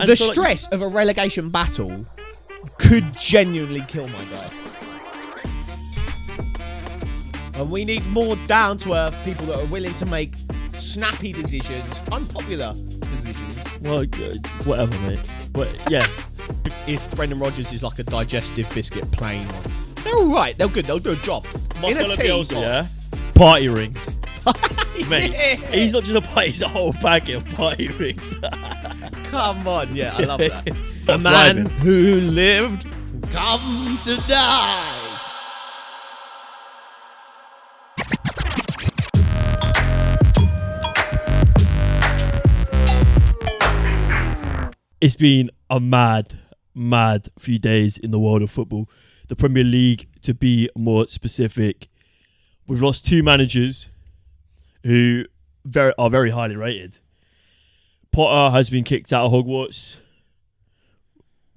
The stress of a relegation battle could genuinely kill my guy. And we need more down-to-earth people that are willing to make snappy decisions, unpopular decisions. Well, whatever, mate. But yeah, If Brendan Rodgers is like a digestive biscuit plain one, they're all right. They're good. They'll do a job. Marcelo Bielsa, yeah. Party rings, mate. Yeah. He's not just a party; he's a whole packet of party rings. Come on, yeah, I love that. The That's man rhyming. who lived, come to die. It's been a mad few days in the world of football. The Premier League, to be more specific, we've lost 2 managers who are very highly rated. Potter has been kicked out of Hogwarts.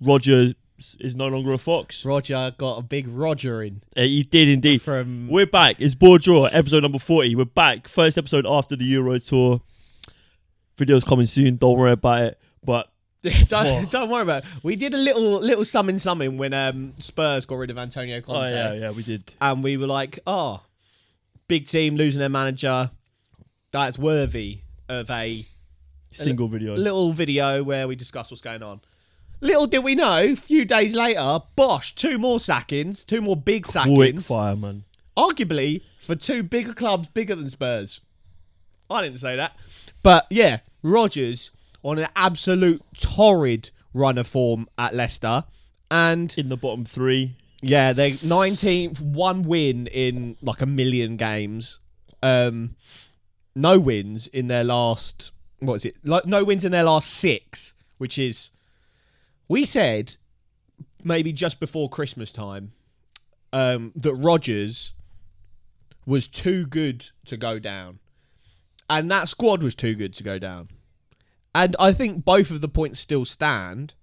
Rodgers is no longer a Fox. Roger got a big Roger in. He did indeed. From We're back. It's BoreDraw, episode number 40. We're back. First episode after the Euro Tour. Video's coming soon. Don't worry about it. But don't worry about it. We did a little summon when Spurs got rid of Antonio Conte. oh yeah, we did. And we were like, oh, big team losing their manager. That's worthy of a Single video. little video where we discuss what's going on. Little did we know, a few days later, bosh, 2 more sackings, 2 more big sackings. Quick fire, man. Arguably for 2 bigger clubs, bigger than Spurs. I didn't say that. But yeah, Rodgers on an absolute torrid run of form at Leicester. And In the bottom 3. yeah, they 19th, 1 win in like a million games. No wins in their last, what is it? No wins in their last 6, which is, we said maybe just before Christmas time that Rodgers was too good to go down. And that squad was too good to go down. And I think both of the points still stand.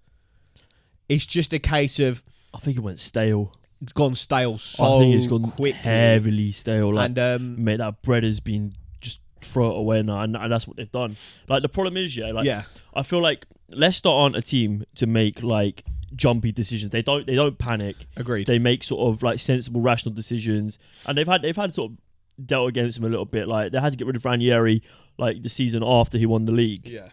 It's just a case of I think it went stale. it's gone stale so I think it's gone quickly. heavily stale. Like, And mate, that bread has been just throw it away now, and that's what they've done. Like, the problem is, yeah, I feel like Leicester aren't a team to make like jumpy decisions. They don't panic. agreed. They make sort of like sensible, rational decisions, and they've had sort of dealt against them a little bit. Like, they had to get rid of Ranieri like the season after he won the league. Yeah.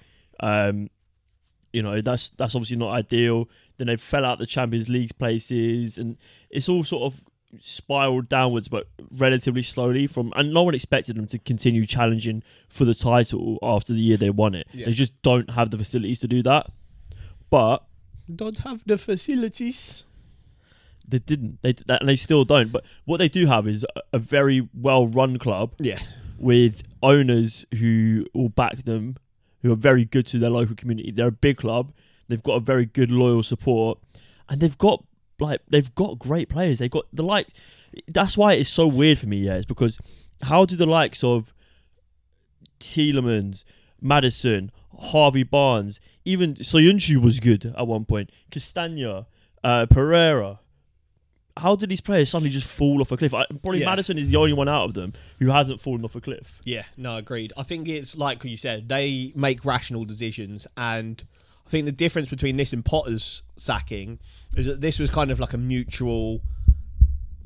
That's obviously not ideal. Then they fell out the Champions League places, and it's all sort of spiraled downwards, but relatively slowly. And no one expected them to continue challenging for the title after the year they won it. Yeah. They just don't have the facilities to do that. But Don't have the facilities. they didn't. And they still don't. But what they do have is a very well-run club Yeah. with owners who will back them, who are very good to their local community. They're a big club. They've got a very good loyal support, and they've got great players. They've got that's why it's so weird for me. Yeah, it's because how do the likes of Tielemans, Maddison, Harvey Barnes, even Soyuncu was good at one point, Castagna, Pereira. How did these players suddenly just fall off a cliff? Probably Yeah. Maddison is the only one out of them who hasn't fallen off a cliff. Yeah, no, agreed. I think it's like you said, they make rational decisions, and I think the difference between this and Potter's sacking is that this was kind of like a mutual.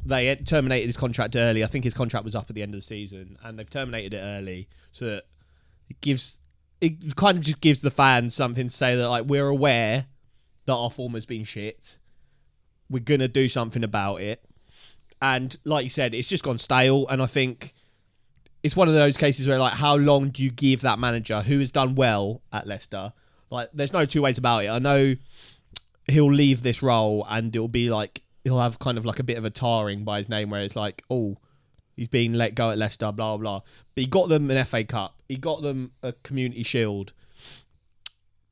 They had terminated his contract early. I think his contract was up at the end of the season, and they've terminated it early, so that it kind of just gives the fans something to say that, like, we're aware that our form has been shit. We're gonna do something about it, and like you said, it's just gone stale. And I think it's one of those cases where, like, how long do you give that manager who has done well at Leicester? Like, there's no 2 ways about it. I know he'll leave this role and it'll be like, he'll have kind of like a bit of a tarring by his name where it's like, oh, he's been let go at Leicester, blah, blah, blah. But he got them an FA Cup. He got them a Community Shield.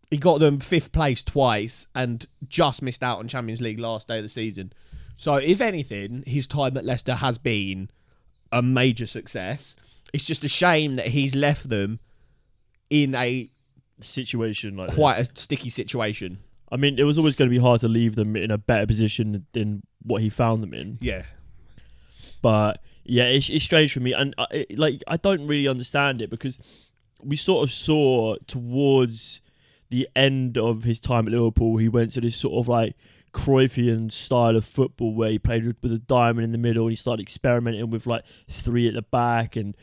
He got them 5th place twice and just missed out on Champions League last day of the season. So, if anything, his time at Leicester has been a major success. It's just a shame that he's left them in a Situation like quite this. a sticky situation. I mean, it was always going to be hard to leave them in a better position than what he found them in. Yeah. But yeah, it's strange for me, and I don't really understand it, because we sort of saw towards the end of his time at Liverpool, he went to this sort of like Cruyffian style of football where he played with a diamond in the middle and he started experimenting with like 3 at the back and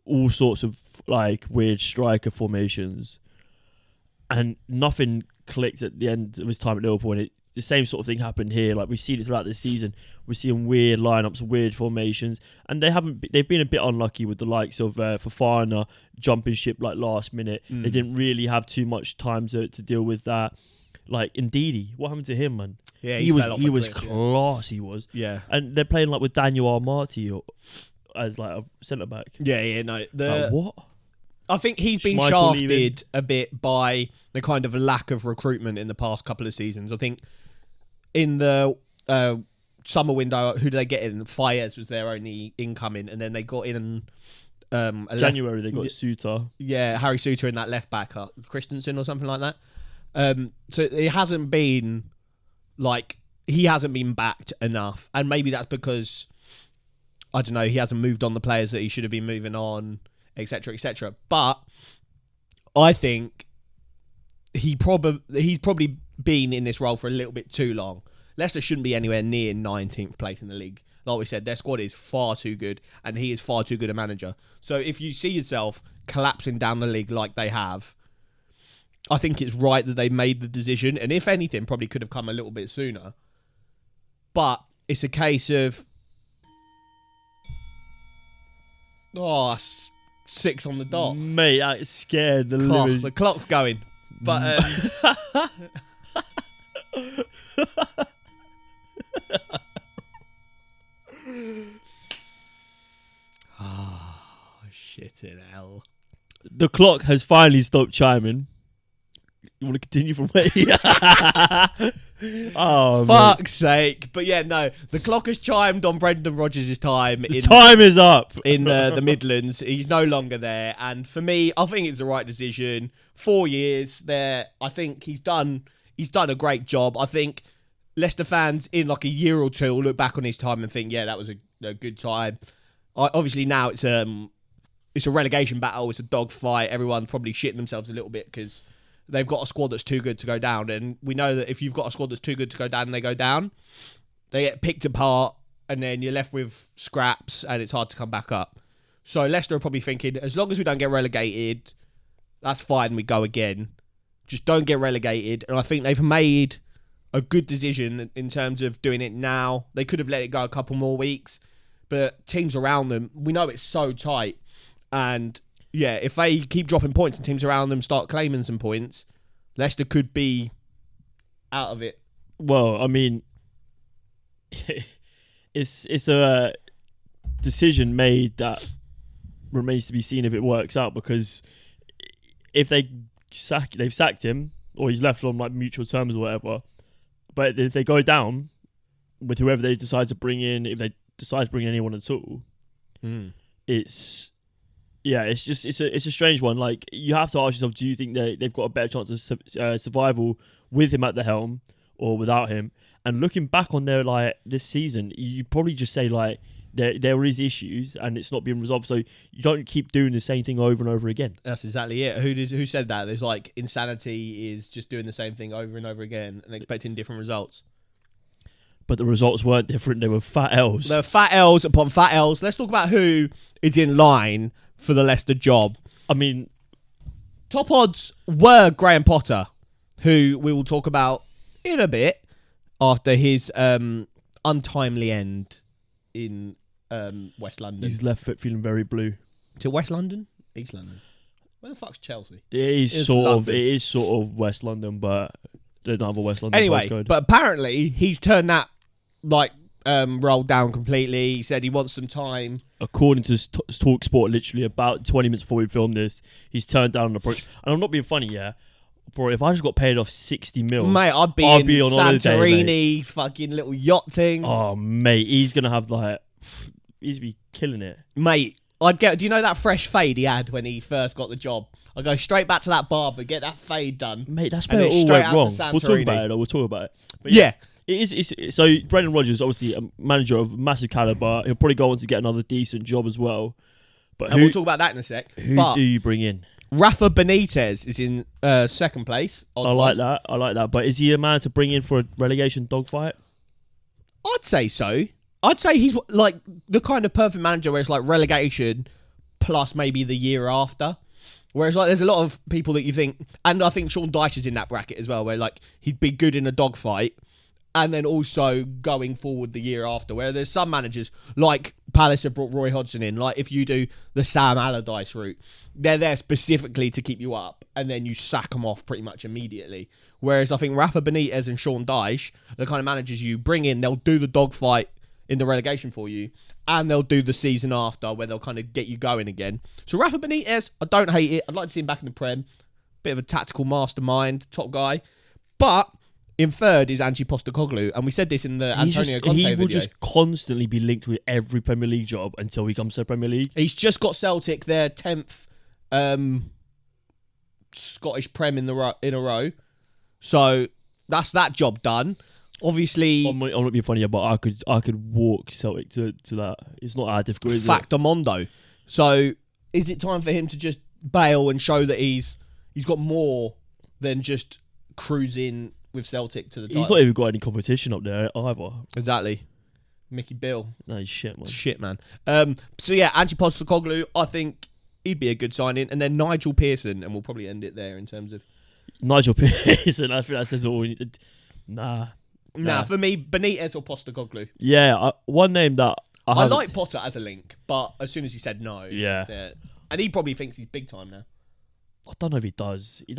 all sorts of like weird striker formations. And nothing clicked at the end of his time at Liverpool, and the same sort of thing happened here. Like we've seen it throughout this season. We're seeing weird lineups, weird formations, and they've been a bit unlucky with the likes of Fofana jumping ship like last minute. They didn't really have too much time to deal with that. Like Ndidi, what happened to him, man? Yeah, he was class. He was. Yeah, and they're playing like with Daniel Armati as like a centre back. Yeah. No, what? I think he's been Schmeichel shafted a bit by the kind of lack of recruitment in the past couple of seasons. I think in the summer window, who did they get in? Fayez was their only incoming, and then they got in January. They got Suter. Yeah, Harry Suter in that left back, Christensen or something like that. So it hasn't been like he hasn't been backed enough, and maybe that's because I don't know, he hasn't moved on the players that he should have been moving on, etc., etc. But I think he's probably been in this role for a little bit too long. Leicester shouldn't be anywhere near 19th place in the league. Like we said, their squad is far too good, and he is far too good a manager. So if you see yourself collapsing down the league like they have, I think it's right that they made the decision, and if anything, probably could have come a little bit sooner. But it's a case of 6 on the dot. Mate, I scared the Clock. living. The clock's going. But shit in hell. The clock has finally stopped chiming. You want to continue from where? Oh, fuck's sake! But yeah, no, the clock has chimed on Brendan Rodgers' time. Time is up in the Midlands. He's no longer there, and for me, I think it's the right decision. 4 years there, I think he's done a great job. I think Leicester fans in like a year or two will look back on his time and think, yeah, that was a good time. Obviously now it's a relegation battle. It's a dogfight. Everyone's probably shitting themselves a little bit because they've got a squad that's too good to go down. And we know that if you've got a squad that's too good to go down and they go down, they get picked apart and then you're left with scraps and it's hard to come back up. So Leicester are probably thinking, as long as we don't get relegated, that's fine, we go again. Just don't get relegated. And I think they've made a good decision in terms of doing it now. They could have let it go a couple more weeks, but teams around them, we know it's so tight. And yeah, if they keep dropping points and teams around them start claiming some points, Leicester could be out of it. Well, I mean, it's a decision made that remains to be seen if it works out, because if they've sacked him or he's left on like mutual terms or whatever, but if they go down with whoever they decide to bring in, if they decide to bring anyone at all, it's a strange one. Like, you have to ask yourself, do you think they've got a better chance of survival with him at the helm or without him? And looking back on their like this season, you'd probably just say like there is issues and it's not being resolved. So you don't keep doing the same thing over and over again. That's exactly it. Who said that? There's like insanity is just doing the same thing over and over again and expecting different results. But the results weren't different. They were fat L's. There were fat L's upon fat L's. Let's talk about who is in line for the Leicester job. I mean, top odds were Graham Potter, who we will talk about in a bit after his untimely end in West London. His left foot feeling very blue. To West London? East London. Where the fuck's Chelsea? It is sort of West London, but they don't have a West London anyway, postcode. But apparently he's turned that rolled down completely. He said he wants some time. According to TalkSport, literally about 20 minutes before we filmed this, he's turned down an approach. And I'm not being funny, yeah. Bro, if I just got paid off 60 mil, mate, I'd be on Santorini, fucking little yacht thing. Oh, mate, he's gonna have he's be killing it, mate. Do you know that fresh fade he had when he first got the job? I'd go straight back to that barber, get that fade done, mate. That's where it all went wrong. We'll talk about it. But yeah. So Brendan Rodgers, obviously a manager of massive caliber. He'll probably go on to get another decent job as well. But we'll talk about that in a sec. Who do you bring in? Rafa Benitez is in second place. I like that. But is he a man to bring in for a relegation dogfight? I'd say so. I'd say he's like the kind of perfect manager where it's like relegation plus maybe the year after. Whereas like there's a lot of people that you think, and I think Sean Dyche is in that bracket as well, where like he'd be good in a dogfight and then also going forward the year after. Where there's some managers like Palace have brought Roy Hodgson in, like if you do the Sam Allardyce route, they're there specifically to keep you up and then you sack them off pretty much immediately. Whereas I think Rafa Benitez and Sean Dyche, the kind of managers you bring in, they'll do the dogfight in the relegation for you, and they'll do the season after where they'll kind of get you going again. So Rafa Benitez, I don't hate it. I'd like to see him back in the Prem. Bit of a tactical mastermind, top guy. But in third is Ange Postecoglou, and we said this in the Antonio Conte video. He will just constantly be linked with every Premier League job until he comes to the Premier League. He's just got Celtic their 10th Scottish Prem in a row. So that's that job done. Obviously, I'm not being funny, but I could walk Celtic to that. It's not that difficult, is it? Factamondo. So is it time for him to just bail and show that he's got more than just cruising with Celtic to the title? He's not even got any competition up there either. Exactly. Mickey Bill. No, he's shit, man. Shit, man. So yeah, Ange Postecoglou, I think he'd be a good signing. And then Nigel Pearson, and we'll probably end it there in terms of... Nigel Pearson, I think that says all we need to... Nah, for me, Benitez or Postecoglou. Yeah, one name that I like Potter as a link, but as soon as he said no... Yeah. And he probably thinks he's big time now. I don't know if he does. He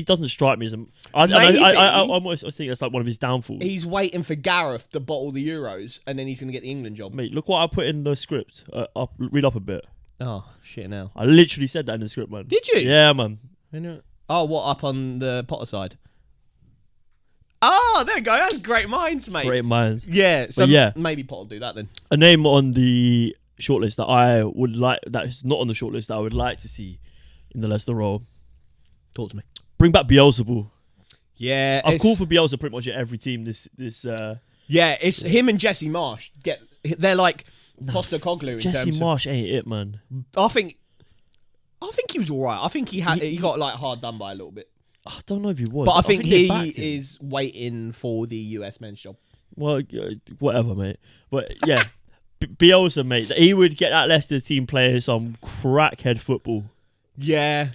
doesn't strike me as a... I think that's like one of his downfalls. He's waiting for Gareth to bottle the Euros, and then he's going to get the England job. Mate, look what I put in the script. I'll read up a bit. Oh, shit now. I literally said that in the script, man. Did you? Yeah, man. Oh, what, up on the Potter side? Oh, there you go. That's great minds, mate. Great minds. Yeah, so yeah. Maybe Potter will do that then. A name on the shortlist that is not on the shortlist that I would like to see in the Leicester role. Talk to me. Bring back Bielsa. Yeah, I've called for Bielsa pretty much at every team this yeah, it's him and Jesse Marsh. They're like Postecoglou in Jesse terms Marsh ain't it, man. I think he was alright. I think he got like hard done by a little bit. I don't know if he was. But I think he is waiting for the US men's job. Well, whatever, mate. But yeah, Bielsa, mate. He would get that Leicester team playing some crackhead football. Yeah.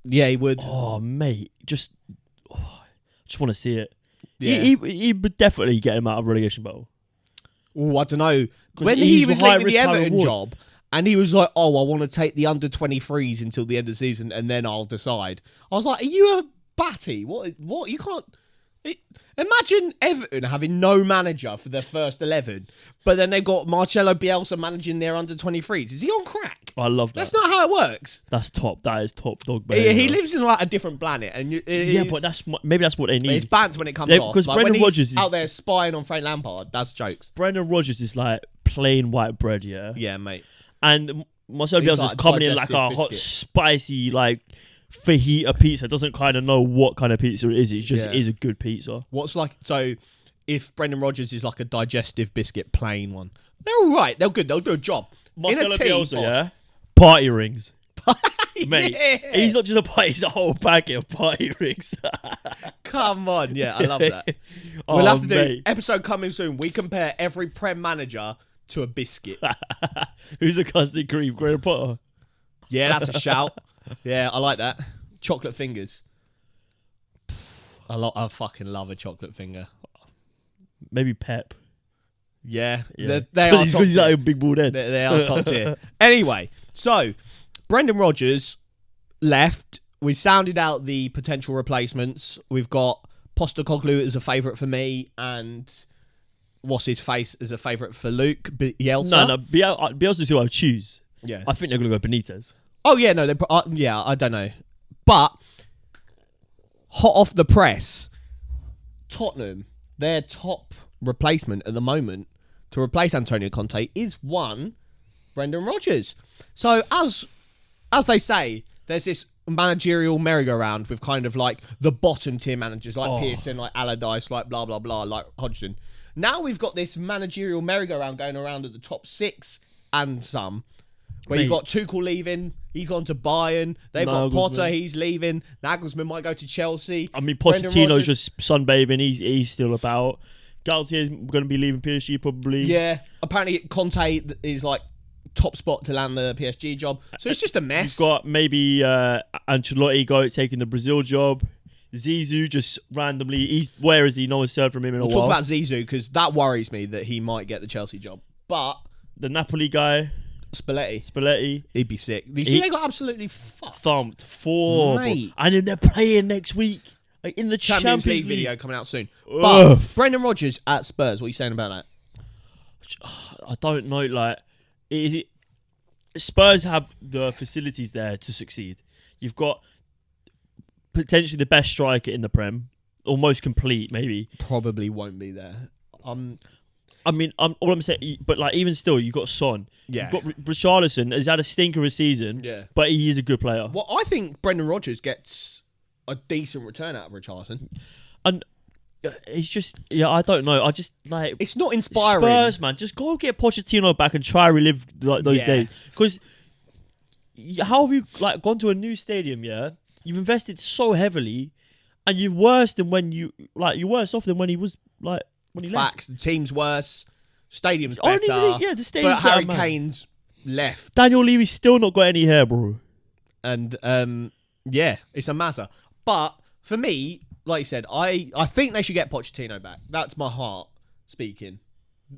Yeah, he would. Oh, mate. Just want to see it. Yeah. He would definitely get him out of relegation battle. Oh, I don't know. When he was leaving the Everton job, and he was like, "Oh, I want to take the under 23s until the end of the season, and then I'll decide." I was like, "Are you a batty? What? You can't." Imagine Everton having no manager for their first 11, but then they've got Marcelo Bielsa managing their under 23s. Is he on crack? I love that. That's not how it works. That's top. That is top dog. He lives in like a different planet, and but maybe that's what they need. It's bants when it comes off. Because like Brendan Rodgers is out there spying on Frank Lampard. That's jokes. Brendan Rodgers is like plain white bread, yeah. Yeah, mate. And Marcelo Bielsa is coming in like a hot, spicy, like fajita pizza. Doesn't kind of know what kind of pizza it is. It's just is a good pizza. So if Brendan Rodgers is like a digestive biscuit, plain one, they're all right. They're good. They'll do a job. Marcelo Bielsa, yeah. Party rings. Mate, yeah. He's not just a party, he's a whole packet of party rings. Come on, yeah, I love that. We'll have to do episode coming soon. We compare every Prem manager to a biscuit. Who's a custard cream? Graham Potter? Yeah, that's a shout. Yeah, I like that. Chocolate fingers. I fucking love a chocolate finger. Maybe Pep. Yeah. They are top he's like a big bald head. They are top tier. Anyway, so Brendan Rodgers left. We sounded out the potential replacements. We've got Postecoglou as a favourite for me, and what's his face as a favourite for Luke Bielsa. No, Bielsa's who I would choose. Yeah, I think they're going to go Benitez. Oh yeah, no, I don't know, but hot off the press, Tottenham, their top replacement at the moment to replace Antonio Conte is one Brendan Rodgers. So as they say, there's this managerial merry-go-round with kind of like the bottom tier managers like Pearson, like Allardyce, like blah blah blah, like Hodgson. Now we've got this managerial merry-go-round going around at the top 6 and some, where you've got Tuchel leaving, He's on to Bayern. They've got Potter. Nagelsmann. He's leaving. Nagelsmann might go to Chelsea. I mean, Brendan Pochettino's Rodgers- just sunbathing. He's still about. Galtier's going to be leaving PSG probably. Yeah. Apparently, Conte is like top spot to land the PSG job. So it's just a mess. You've got maybe Ancelotti taking the Brazil job. Zizou just randomly. Where is he? No one's heard from him in a We'll talk while. about Zizou because that worries me that he might get the Chelsea job. But The Napoli guy, Spalletti, he'd be sick. You see, they got absolutely fucked. thumped 4. Mate. And then they're playing next week. Like in the Champions League League video coming out soon. Ugh. But Brendan Rodgers at Spurs, what are you saying about that? I don't know. Like, is it? Spurs have the facilities there to succeed. You've got potentially the best striker in the Prem, almost complete, maybe. Probably won't be there. I mean, all I'm saying, but like even still, you've got Son. Yeah. You've got Richarlison has had a stinker of a season. Yeah. But he is a good player. Well, I think Brendan Rodgers gets a decent return out of Richarlison. And it's just, I don't know. I just like It's not inspiring. Spurs, man. Just go get Pochettino back and try relive like those Yeah. days. Because how have you like gone to a new stadium? Yeah, you've invested so heavily, and you're worse than when you're worse off than when he was like when he Facts. The team's worse. Stadium's left. better. Yeah, the stadium's But Harry better, man. Kane's left. Daniel Levy's still not got any hair, bro. And yeah, it's a mazza. But for me, like you said, I think they should get Pochettino back. That's my heart speaking.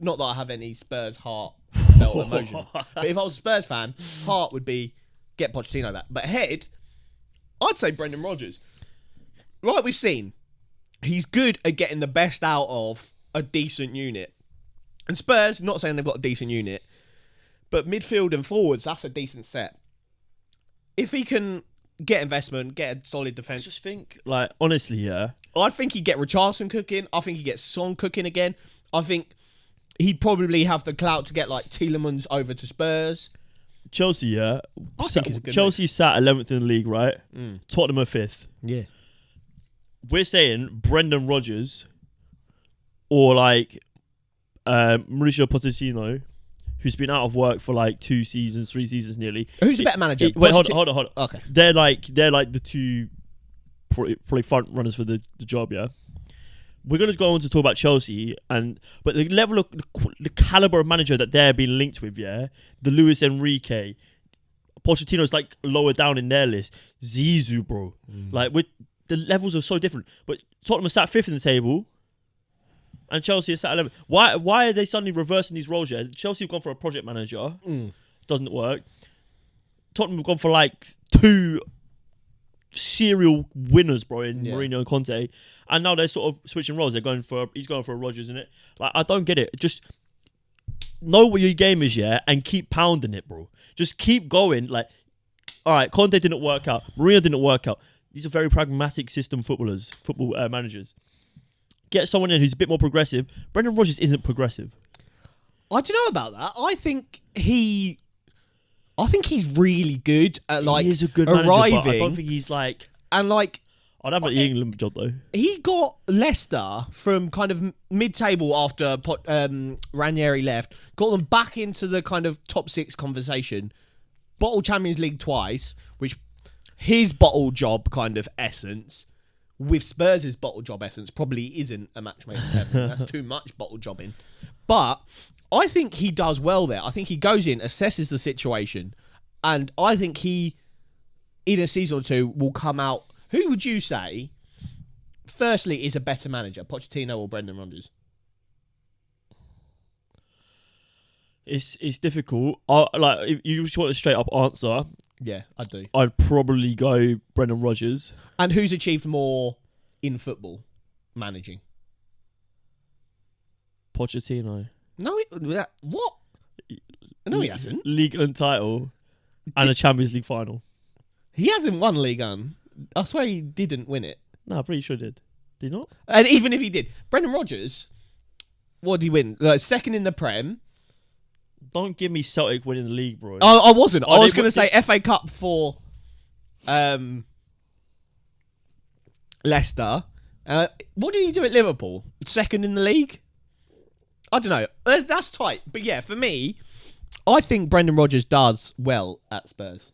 Not that I have any Spurs heart felt emotion. But if I was a Spurs fan, heart would be get Pochettino back. But head, I'd say Brendan Rodgers. Like we've seen, he's good at getting the best out of a decent unit. And Spurs, not saying they've got a decent unit, but midfield and forwards, that's a decent set. If he can get investment, get a solid I defence, just think, like, honestly, yeah. I think he'd get Richarlison cooking. I think he'd get Son cooking again. I think he'd probably have the clout to get like Tielemans over to Spurs. Chelsea, yeah. I think he's a good Chelsea sat 11th in the league, right? Tottenham are 5th. Yeah. We're saying Brendan Rodgers or like Mauricio Pochettino, who's been out of work for like 2 seasons, 3 seasons nearly. Who's a better manager? Wait, hold on. Okay. They're like the two probably front runners for the job, yeah. We're going to go on to talk about Chelsea, but the level of the caliber of manager that they're being linked with, yeah, the Luis Enrique, Pochettino's like lower down in their list. Zizou, bro, like the levels are so different. But Tottenham are sat 5th in the table, and Chelsea are sat 11th. Why are they suddenly reversing these roles? Yeah, Chelsea have gone for a project manager, doesn't work. Tottenham have gone for like 2 serial winners, bro, in Mourinho and Conte, and now they're sort of switching roles. He's going for a Rodgers, isn't it? Like, I don't get it. Just know what your game is, yeah, and keep pounding it, bro. Just keep going. Like, all right, Conte didn't work out, Mourinho didn't work out. These are very pragmatic system football managers. Get someone in who's a bit more progressive. Brendan Rodgers isn't progressive. I don't know about that. I think he's really good at like He is a good arriving. manager, but I don't think he's like. And like I'd have the England job though. he got Leicester from kind of mid-table after Ranieri left, got them back into the kind of top 6 conversation. Bottled Champions League twice, which his bottle job kind of essence with Spurs' bottle job essence probably isn't a match made in heaven. That's too much bottle jobbing. But I think he does well there. I think he goes in, assesses the situation, and I think he, in a season or 2, will come out. Who would you say, firstly, is a better manager, Pochettino or Brendan Rodgers? It's difficult. Like, if you just want a straight up answer, Yeah, I do. I'd probably go Brendan Rodgers. And who's achieved more in football, managing? Pochettino. No, what? No, he hasn't. League and title and a Champions League final. He hasn't won League One. I swear he didn't win it. No, I'm pretty sure he did. Did he not? And even if he did, Brendan Rodgers, what did he win? Like, second in the Prem. Don't give me Celtic winning the league, bro. I wasn't. I was they- going to say FA Cup for Leicester. What did he do at Liverpool? Second in the league? I don't know. That's tight. But yeah, for me, I think Brendan Rodgers does well at Spurs.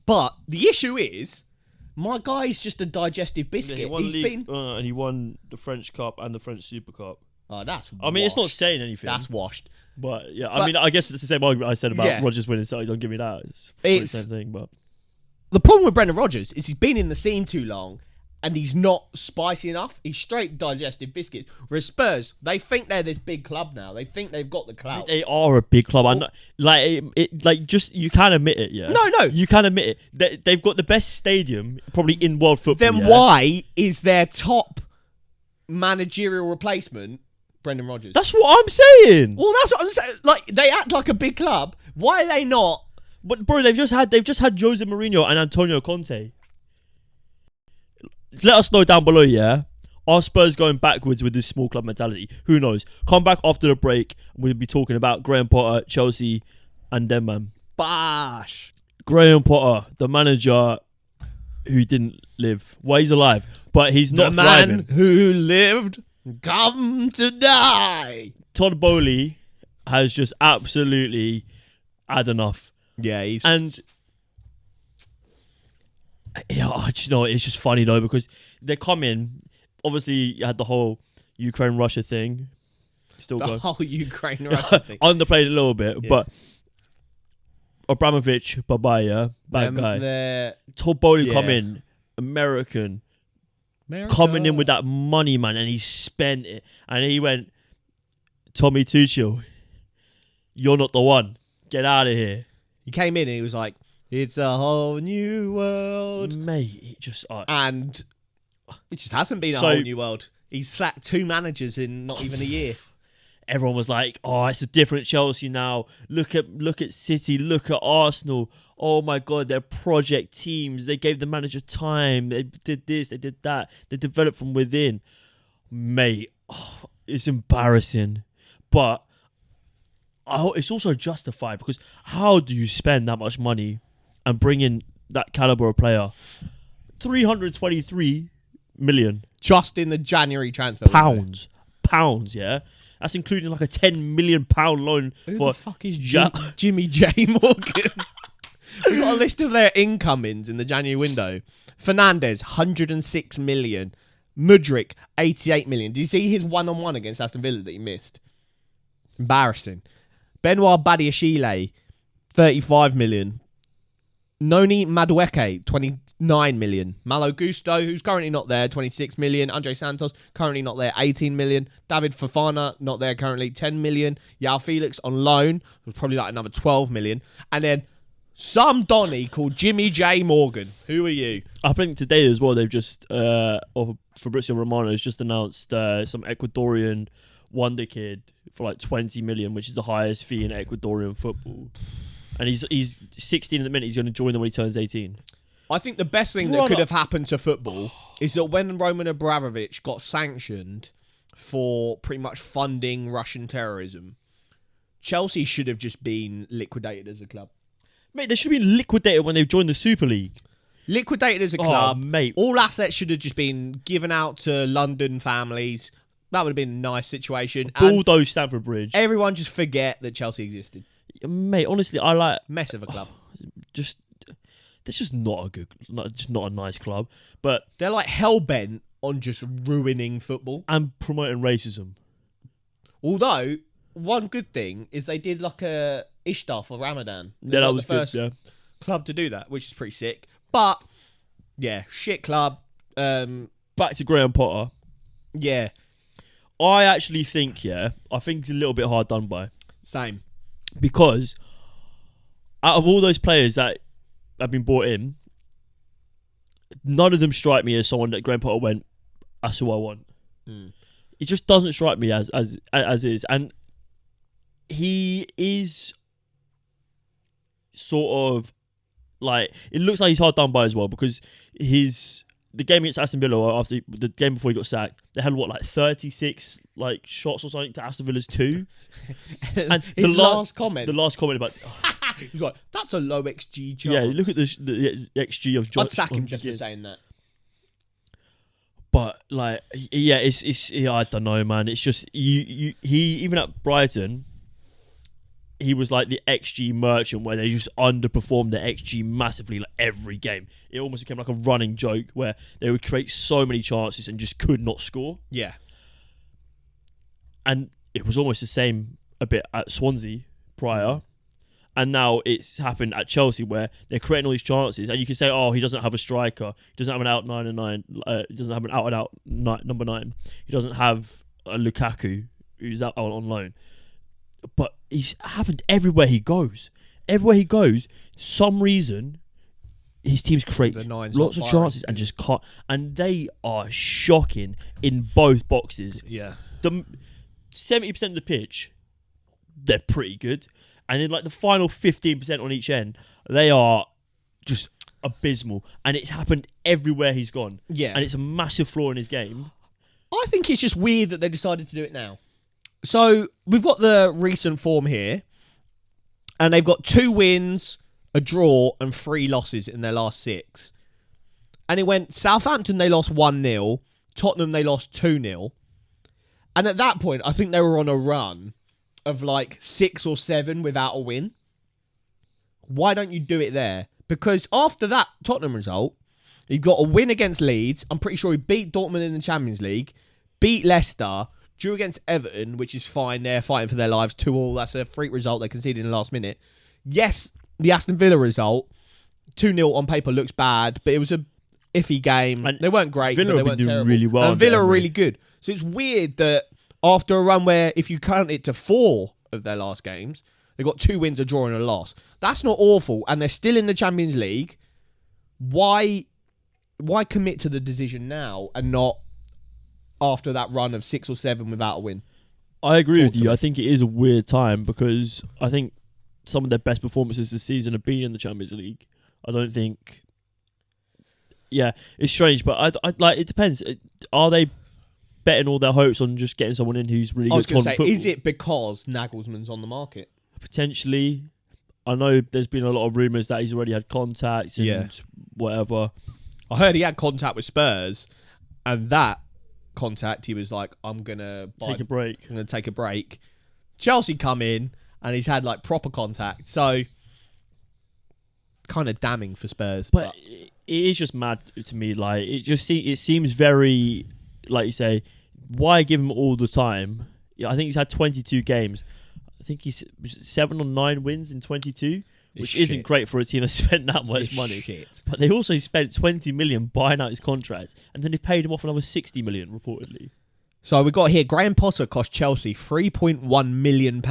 But the issue is, my guy's just a digestive biscuit. Yeah, and he won the French Cup and the French Super Cup. Oh, that's. I mean, it's not saying anything. That's washed. But yeah, I mean, I guess it's the same argument I said about Rodgers winning. So don't give me that. It's the same thing. But the problem with Brendan Rodgers is he's been in the scene too long, and he's not spicy enough. He's straight digestive biscuits. Whereas Spurs, they think they're this big club now. They think they've got the clout. They are a big club. Just you can admit it. Yeah. No. You can admit it. They've got the best stadium probably in world football. Then why is their top managerial replacement Brendan Rodgers? That's what I'm saying. Well, that's what I'm saying. Like, they act like a big club. Why are they not? But bro, they've just had Jose Mourinho and Antonio Conte. Let us know down below, yeah? Are Spurs going backwards with this small club mentality? Who knows? Come back after the break. We'll be talking about Graham Potter, Chelsea, and them, man. Bash. Graham Potter, the manager who didn't live. Well, he's alive, but he's not thriving. The man who lived, come to die. Todd Bowley has just absolutely had enough. Yeah, he's... And... Yeah, you know, it's just funny though because they come in. Obviously, you had the whole Ukraine-Russia thing. Still going. The whole Ukraine-Russia thing. Underplayed a little bit, but Abramovich, bad guy. Todd Bowley come in, American, coming in with that money, man, and he spent it. And he went, Tommy Tuchel, you're not the one. Get out of here. He came in and he was like, it's a whole new world. Mate, it just... and it just hasn't been a whole new world. He's sacked 2 managers in not even a year. Everyone was like, oh, it's a different Chelsea now. Look at City, look at Arsenal. Oh my God, they're project teams. They gave the manager time. They did this, they did that. They developed from within. Mate, it's embarrassing. But it's also justified because how do you spend that much money and bring in that caliber of player? 323 million. Just in the January transfer. Pounds, yeah? That's including like a £10 million loan. Who the fuck is Jimmy J. Morgan? We got a list of their incomings in the January window. Fernandes, 106 million. Mudryk, 88 million. Did you see his one-on-one against Aston Villa that he missed? Embarrassing. Benoit Badiashile, 35 million. Noni Madueke, 29 million. Malo Gusto, who's currently not there, 26 million. Andre Santos, currently not there, 18 million. David Fofana, not there currently, 10 million. Yao Felix on loan, was probably like another 12 million. And then some Donny called Jimmy J. Morgan. Who are you? I think today as well, they've just, Fabrizio Romano has just announced some Ecuadorian wonder kid for like 20 million, which is the highest fee in Ecuadorian football. And he's 16 at the minute. He's going to join them when he turns 18. I think the best thing that could have happened to football is that when Roman Abramovich got sanctioned for pretty much funding Russian terrorism, Chelsea should have just been liquidated as a club. Mate, they should have been liquidated when they joined the Super League. Liquidated as a club. Mate. All assets should have just been given out to London families. That would have been a nice situation. Bulldoze Stamford Bridge. Everyone just forget that Chelsea existed. Mate, honestly, I like... Mess of a club. They're just not a nice club. But they're like hell-bent on just ruining football. And promoting racism. Although, one good thing is they did like a Ishtar for Ramadan. Yeah, that was the first club to do that, which is pretty sick. But, yeah, shit club. Back to Graham Potter. Yeah. I actually think, I think it's a little bit hard done by. Same. Because out of all those players that have been brought in, none of them strike me as someone that Graham Potter went, that's who I want. It just doesn't strike me as is. And he is sort of like, it looks like he's hard done by as well, because the game against Aston Villa, after the game before he got sacked, they had 36 shots or something to Aston Villa's 2. And his last comment about he's like, that's a low XG chance. Yeah, look at the XG of John. I'd sack him just for saying that. But it's I don't know, man. It's just he even at Brighton, he was like the XG merchant where they just underperformed their XG massively like every game. It almost became like a running joke where they would create so many chances and just could not score. Yeah. And it was almost the same a bit at Swansea prior. And now it's happened at Chelsea where they're creating all these chances. And you can say, oh, he doesn't have a striker. He doesn't have an out 9 and 9. He doesn't have an out and out number 9. He doesn't have a Lukaku who's out on loan. But it's happened everywhere he goes. Everywhere he goes, some reason, his teams create lots of chances and just can't. And they are shocking in both boxes. Yeah. The 70% of the pitch, they're pretty good. And then like the final 15% on each end, they are just abysmal. And it's happened everywhere he's gone. Yeah. And it's a massive flaw in his game. I think it's just weird that they decided to do it now. So we've got the recent form here, and they've got 2 wins, a draw, and 3 losses in their last 6. And it went Southampton, they lost 1-0. Tottenham, they lost 2-0. And at that point, I think they were on a run of like 6 or 7 without a win. Why don't you do it there? Because after that Tottenham result, he got a win against Leeds. I'm pretty sure he beat Dortmund in the Champions League, beat Leicester, drew against Everton, which is fine. They're fighting for their lives 2-2. That's a freak result. They conceded in the last minute. Yes, the Aston Villa result, 2-0 on paper looks bad, but it was a iffy game. And they weren't great, Villa but they weren't doing terrible. Really well. And Villa are really good. So it's weird that after a run where, if you count it to 4 of their last games, they got 2 wins, a draw, and a loss. That's not awful, and they're still in the Champions League. Why commit to the decision now and not after that run of 6 or 7 without a win? I agree with you. I think it is a weird time because I think some of their best performances this season have been in the Champions League. I don't think... Yeah, it's strange, but I like. It depends. Are they betting all their hopes on just getting someone in who's really good? I was going to say, football? Is it because Nagelsmann's on the market? Potentially. I know there's been a lot of rumours that he's already had contacts and whatever. I heard he had contact with Spurs, and that contact, he was like, I'm going to take a break. I'm going to take a break. Chelsea come in, and he's had like proper contact. So, kind of damning for Spurs. But it is just mad to me. Like, it seems very, like you say, why give him all the time? Yeah, I think he's had 22 games. I think he's 7 or 9 wins in 22, which isn't great for a team that spent that much money. Shit. But they also spent 20 million buying out his contract, and then they paid him off another 60 million, reportedly. So we got here, Graham Potter cost Chelsea £3.1 million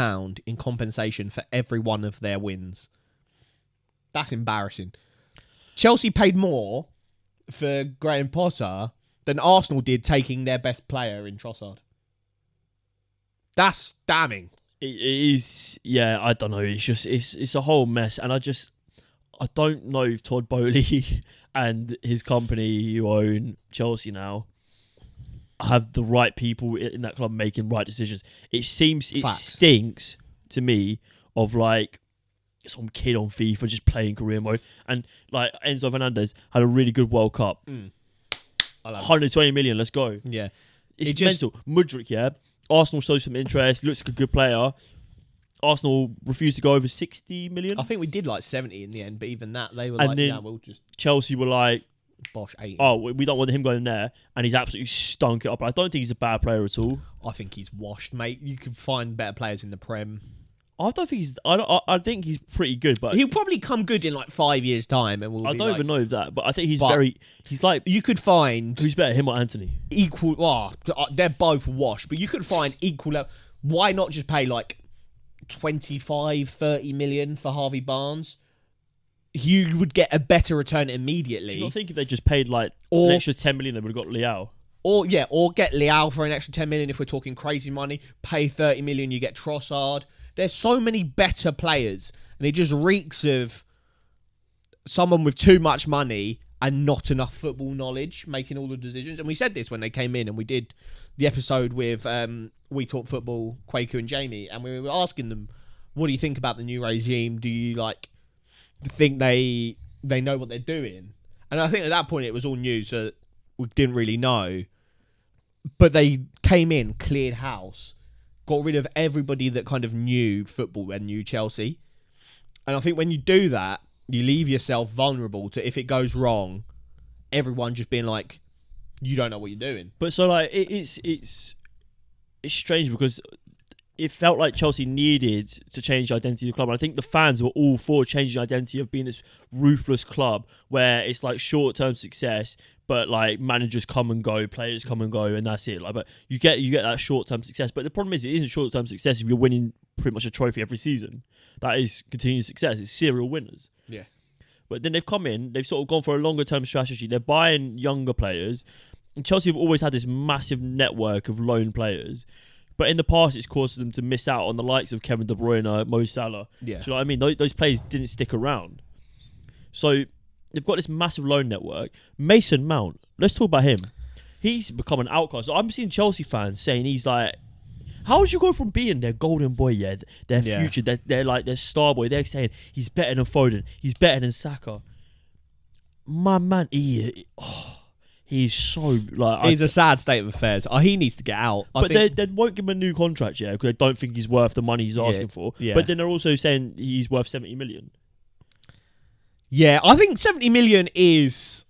in compensation for every one of their wins. That's embarrassing. Chelsea paid more for Graham Potter than Arsenal did taking their best player in Trossard. That's damning. It is, yeah, I don't know. It's just, it's a whole mess. And I don't know if Todd Bowley and his company who own Chelsea now have the right people in that club making right decisions. It stinks to me of like some kid on FIFA just playing career mode. And like Enzo Fernandez had a really good World Cup. 120 million, let's go. Yeah. It's mental. Mudryk, yeah. Arsenal shows some interest. Looks like a good player. Arsenal refused to go over 60 million. I think we did like 70 in the end, but even that, they were and like, then yeah, we'll just... Chelsea were like, Bosh, 80. Oh, we don't want him going there. And he's absolutely stunk it up. I don't think he's a bad player at all. I think he's washed, mate. You can find better players in the Prem. I don't think he's... I think he's pretty good, but... He'll probably come good in like 5 years' time, and I don't even know that, but I think he's He's like... You could find... Who's better, him or Anthony? Equal... Oh, they're both washed, but you could find equal level... Why not just pay like 25, 30 million for Harvey Barnes? You would get a better return immediately. Do you not think if they just paid like an extra 10 million, they would have got Leao? Or get Leao for an extra 10 million if we're talking crazy money. Pay 30 million, you get Trossard. There's so many better players, and it just reeks of someone with too much money and not enough football knowledge making all the decisions. And we said this when they came in, and we did the episode with We Talk Football, Kwaku and Jamie, and we were asking them, what do you think about the new regime? Do you think they know what they're doing? And I think at that point it was all new, so we didn't really know. But they came in, cleared house, got rid of everybody that kind of knew football and knew Chelsea. And I think when you do that, you leave yourself vulnerable to, if it goes wrong, everyone just being like, you don't know what you're doing. But so like it's strange because it felt like Chelsea needed to change the identity of the club. And I think the fans were all for changing the identity of being this ruthless club where it's like short-term success, but like managers come and go, players come and go, and that's it. Like, but you get that short-term success. But the problem is, it isn't short-term success if you're winning pretty much a trophy every season. That is continued success. It's serial winners. Yeah. But then they've come in, they've sort of gone for a longer-term strategy. They're buying younger players. And Chelsea have always had this massive network of loan players. But in the past, it's caused them to miss out on the likes of Kevin De Bruyne, Mo Salah. Yeah. Do you know what I mean? Those players didn't stick around. So they've got this massive loan network. Mason Mount, let's talk about him. He's become an outcast. I'm seeing Chelsea fans saying he's like, how would you go from being their golden boy, their future, they're like their star boy? They're saying he's better than Foden, he's better than Saka. My man, he's so like. He's a sad state of affairs. He needs to get out. But they won't give him a new contract yet because they don't think he's worth the money he's asking for. Yeah. But then they're also saying he's worth 70 million. Yeah, I think 70 million is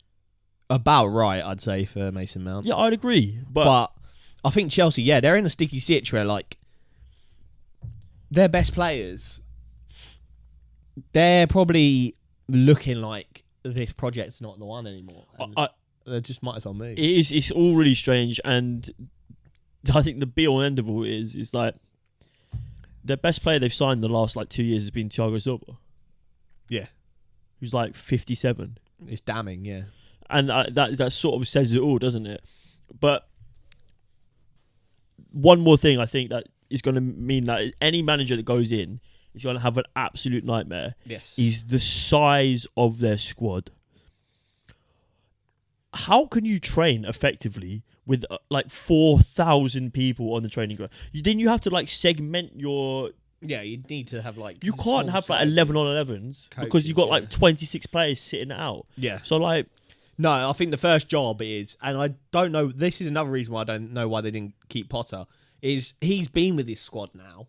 about right, I'd say, for Mason Mount. Yeah, I'd agree. But I think Chelsea, they're in a sticky situation where, like, their best players, they're probably looking like this project's not the one anymore. They just might as well move. It's all really strange, and I think the be-all and end-of-all is like their best player they've signed the last like 2 years has been Thiago Silva. Yeah. Who's like 57. It's damning, yeah. And that sort of says it all, doesn't it? But one more thing I think that is going to mean that any manager that goes in is going to have an absolute nightmare. Yes. Is the size of their squad. How can you train effectively with like 4,000 people on the training ground? Then you have to like segment your... Yeah, you need to have like... You can't have like 11 on 11s because you've got like 26 players sitting out. Yeah. So like... No, I think the first job is, and I don't know, this is another reason why I don't know why they didn't keep Potter, is he's been with his squad now.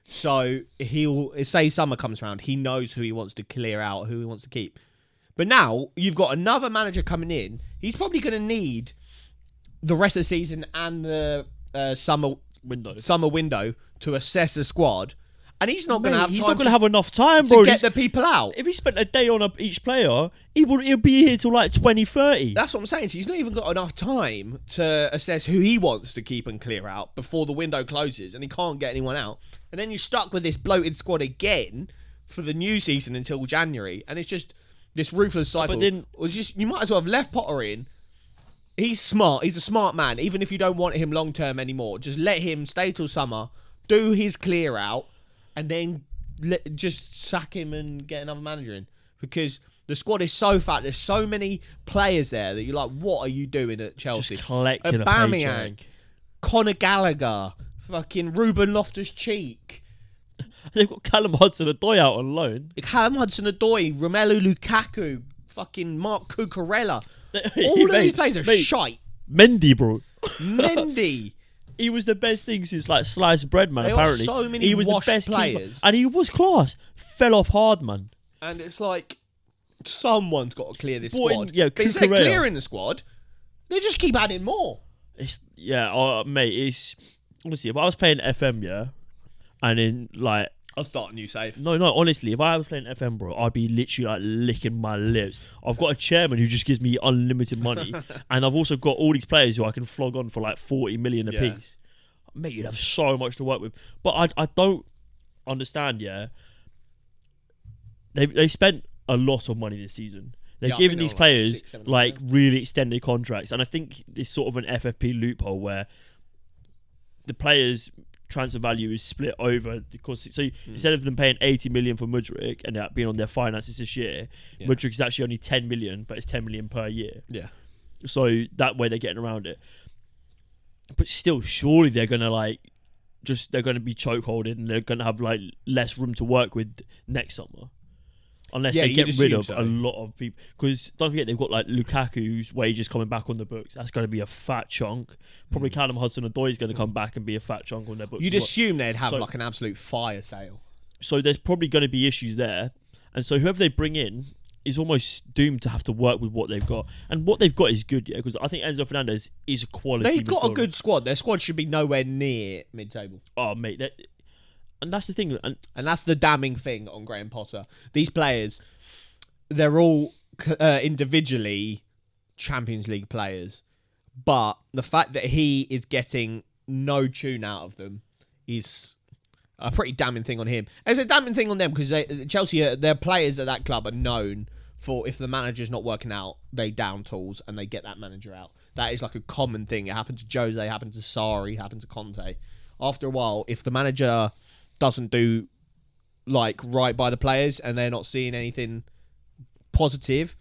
So he'll, say summer comes around, he knows who he wants to clear out, who he wants to keep. But now you've got another manager coming in, he's probably going to need the rest of the season and the summer window to assess the squad. And he's not going to have time. He's not going to have enough time, bro. To get the people out. If he spent a day on each player, he'll be here till like 2030. That's what I'm saying. So he's not even got enough time to assess who he wants to keep and clear out before the window closes, and he can't get anyone out. And then you're stuck with this bloated squad again for the new season until January, and it's just this ruthless cycle. But then, you might as well have left Potter in. He's smart. He's a smart man. Even if you don't want him long term anymore, just let him stay till summer, do his clear out. And then just sack him and get another manager in. Because the squad is so fat. There's so many players there that you're like, what are you doing at Chelsea? Just collecting a paycheck. Conor Gallagher, fucking Ruben Loftus-Cheek. They've got Callum Hudson-Odoi out on loan. Callum Hudson-Odoi, Romelu Lukaku, fucking Mark Cucurella. All of these players are shite. Mendy, bro. Mendy. He was the best thing since like sliced bread, man. They apparently, so many he was the best players, and he was class. Fell off hard, man. And it's like someone's got to clear this squad. But instead of clearing the squad, they just keep adding more. Mate. It's honestly, if I was playing FM, and in like. I'll start a new save. No, honestly, if I was playing FM, bro, I'd be literally like licking my lips. I've got a chairman who just gives me unlimited money, and I've also got all these players who I can flog on for like 40 million a piece. Mate, you'd have so much to work with. But I don't understand, They spent a lot of money this season. They've given these players like really extended contracts, and I think it's sort of an FFP loophole where the players' transfer value is split over because instead of them paying 80 million for Mudryk and that being on their finances this year, Mudryk is actually only 10 million, but it's 10 million per year. Yeah. So that way they're getting around it. But still, surely they're gonna they're gonna be chokeholded and they're gonna have like less room to work with next summer. unless Yeah, they you'd get rid assume of so. a lot of people. Because don't forget, they've got like Lukaku's wages coming back on the books. That's going to be a fat chunk. Probably Callum Hudson-Odoi is going to come back and be a fat chunk on their books. You'd as well. assume they'd have So- like an absolute fire sale. So there's probably going to be issues there, and so whoever they bring in is almost doomed to have to work with what they've got. And what they've got is good, yeah. Because I think Enzo Fernandez is a quality. They've got a midfielder. good squad. Their squad should be nowhere near mid-table. Oh mate, and that's the thing. And that's the damning thing on Graham Potter. These players, they're all individually Champions League players, but the fact that he is getting no tune out of them is a pretty damning thing on him. It's a damning thing on them because Chelsea, their players at that club are known for, if the manager's not working out, they down tools and they get that manager out. That is like a common thing. It happened to Jose, happened to Sarri, happened to Conte. After a while, if the manager doesn't do like right by the players and they're not seeing anything positive,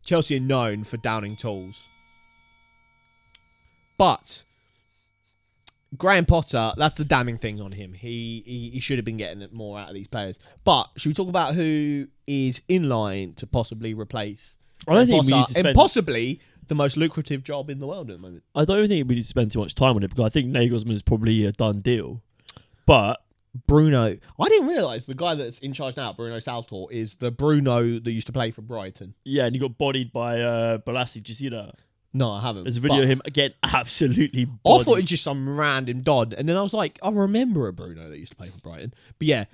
Chelsea are known for downing tools. But Graham Potter, that's the damning thing on him. He should have been getting more out of these players. But should we talk about who is in line to possibly replace I don't think we Potter need to spend. in possibly the most lucrative job in the world at the moment? I don't think we need to spend too much time on it because I think Nagelsmann is probably a done deal. But Bruno, I didn't realise the guy that's in charge now, Bruno Saltor, is the Bruno that used to play for Brighton. yeah, and he got bodied by Balassi. Did you see that? No, I haven't. There's a video But of him again, absolutely. I Bodied. thought it was just some random Dodd, and then I was like, I remember a Bruno that used to play for Brighton. But yeah,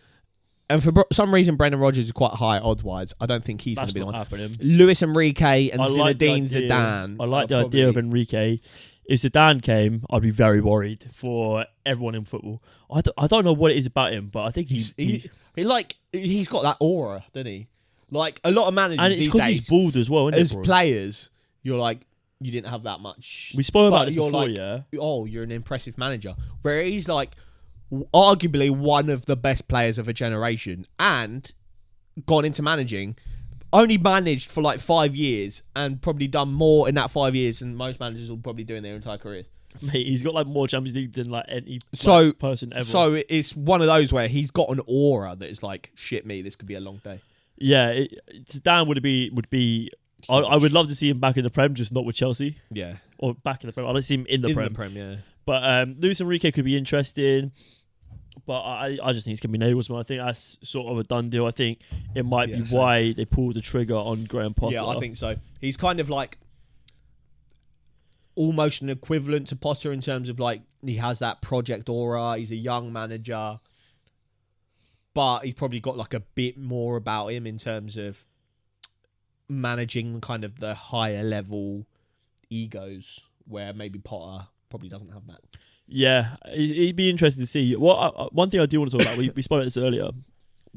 and for some reason, Brendan Rodgers is quite high odds-wise. I don't think he's going That's to be the not one. happening. Luis Enrique and I like the Zinedine idea- Zidane. I like are the idea of probably- Enrique. If Zidane came, I'd be very worried for everyone in football. I don't know what it is about him, but I think he's he's got that aura, doesn't he? Like a lot of managers and it's these because days, he's bald as well. Isn't as it, bro? players, you're like, you didn't have that much. We spoke but about this you're before, like, yeah. oh, you're an impressive manager. Where he's like arguably one of the best players of a generation and gone into managing, only managed for like 5 years and probably done more in that 5 years than most managers will probably do in their entire careers. Mate, he's got like more Champions League than like any So- person ever. So it's one of those where he's got an aura that is like, shit me, this could be a long day. yeah, Zidane would be. I would love to see him back in the Prem, just not with Chelsea Yeah. or back in the Prem. I'd like to see him in the In Prem. the Prem, yeah. But Luis Enrique could be interesting. But I just think it's going to be Nagelsmann. I think that's sort of a done deal. I think it might be same. why they pulled the trigger on Graham Potter. Yeah, I think so. He's kind of like almost an equivalent to Potter in terms of like he has that project aura. He's a young manager, but he's probably got like a bit more about him in terms of managing kind of the higher level egos, where maybe Potter probably doesn't have that. Yeah, it'd be interesting to see. Well, one thing I do want to talk about, we spoke about this earlier.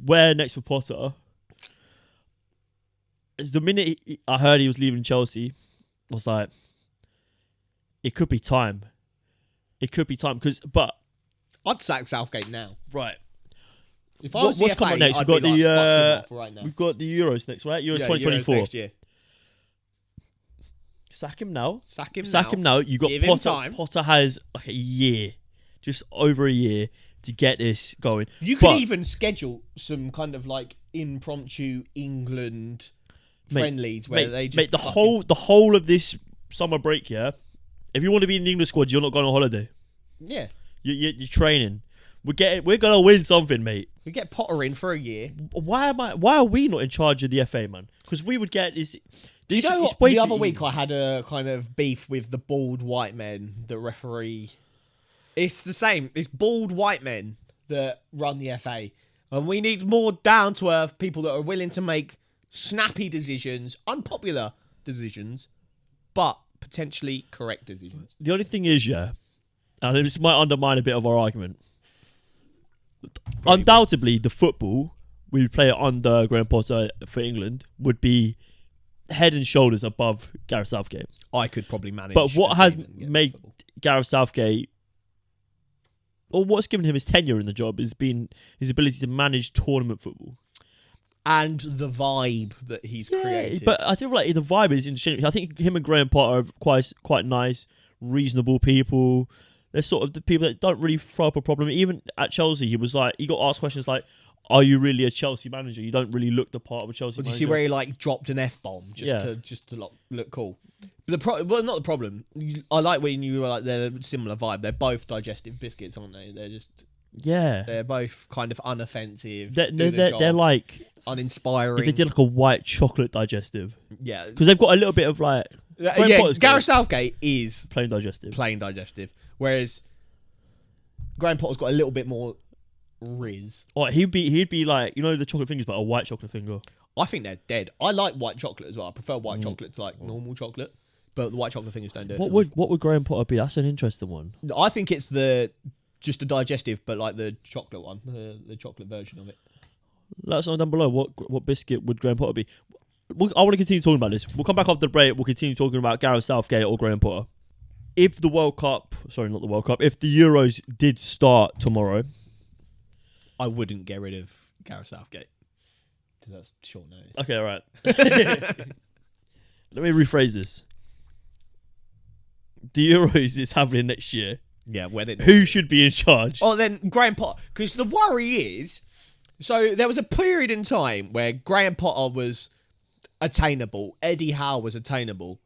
Where next for Potter? Is the minute I heard he was leaving Chelsea, I was like, it could be time. It could be time but I'd sack Southgate now. right, If I was what's CFA, coming up next? I'd We've got be like, the fuck him off right now. we've got the Euros next, right? Euros Yeah, 2024. Euros next year. Sack him now. Sack him Sack now. him now. You got Give him Potter. time. Potter has like a year, just over a year to get this going. You could But- even schedule some kind of like impromptu England Mate, friendlies where they just the whole of this summer break, yeah. If you want to be in the English squad, you're not going on holiday. yeah. You're training. We're gonna win something, mate. We get Potter in for a year. Why are we not in charge of the FA, man? Because we would get this. Do you know it's what? way The too other easy. week I had a kind of beef with the bald white men that referee. It's the same. It's bald white men that run the FA. And we need more down to earth people that are willing to make snappy decisions, unpopular decisions, but potentially correct decisions. The only thing is, yeah, and this might undermine a bit of our argument. Undoubtedly, the football we would play under Graham Potter for England would be head and shoulders above Gareth Southgate. I could probably manage. But what a has team and get made football. Gareth Southgate, or what's given him his tenure in the job, has been his ability to manage tournament football. And the vibe that he's created. But I feel like the vibe is interesting. I think him and Graham Potter are quite nice, reasonable people. They're sort of the people that don't really throw up a problem. Even at Chelsea, he got asked questions like, are you really a Chelsea manager? You don't really look the part of a Chelsea Well, do you manager. see where he like dropped an F-bomb just to look cool? But not the problem. I like when you were like they're a similar vibe. They're both digestive biscuits, aren't they? They're both kind of unoffensive. They're like uninspiring. if they did like a white chocolate digestive. Yeah, because they've got a little bit of like. Gareth Southgate is plain digestive, whereas Graham Potter's got a little bit more rizz. Oh, he'd be like, you know, the chocolate fingers, but a white chocolate finger. I think they're dead. I like white chocolate as well. I prefer white chocolate to like normal chocolate, but the white chocolate fingers don't do it. What would Graham Potter be? That's an interesting one. I think it's just a digestive, but like the chocolate one, the chocolate version of it. Let us know down below what biscuit would Graham Potter be. I want to continue talking about this. We'll come back after the break. We'll continue talking about Gareth Southgate or Graham Potter. If the if the Euros did start tomorrow, I wouldn't get rid of Gareth Southgate because that's short notice. Okay, all right. Let me rephrase this. The Euros is happening next year. Yeah, who should be in charge? Oh, then Graham Potter. Because the worry is, so there was a period in time where Graham Potter was attainable. Eddie Howe was attainable.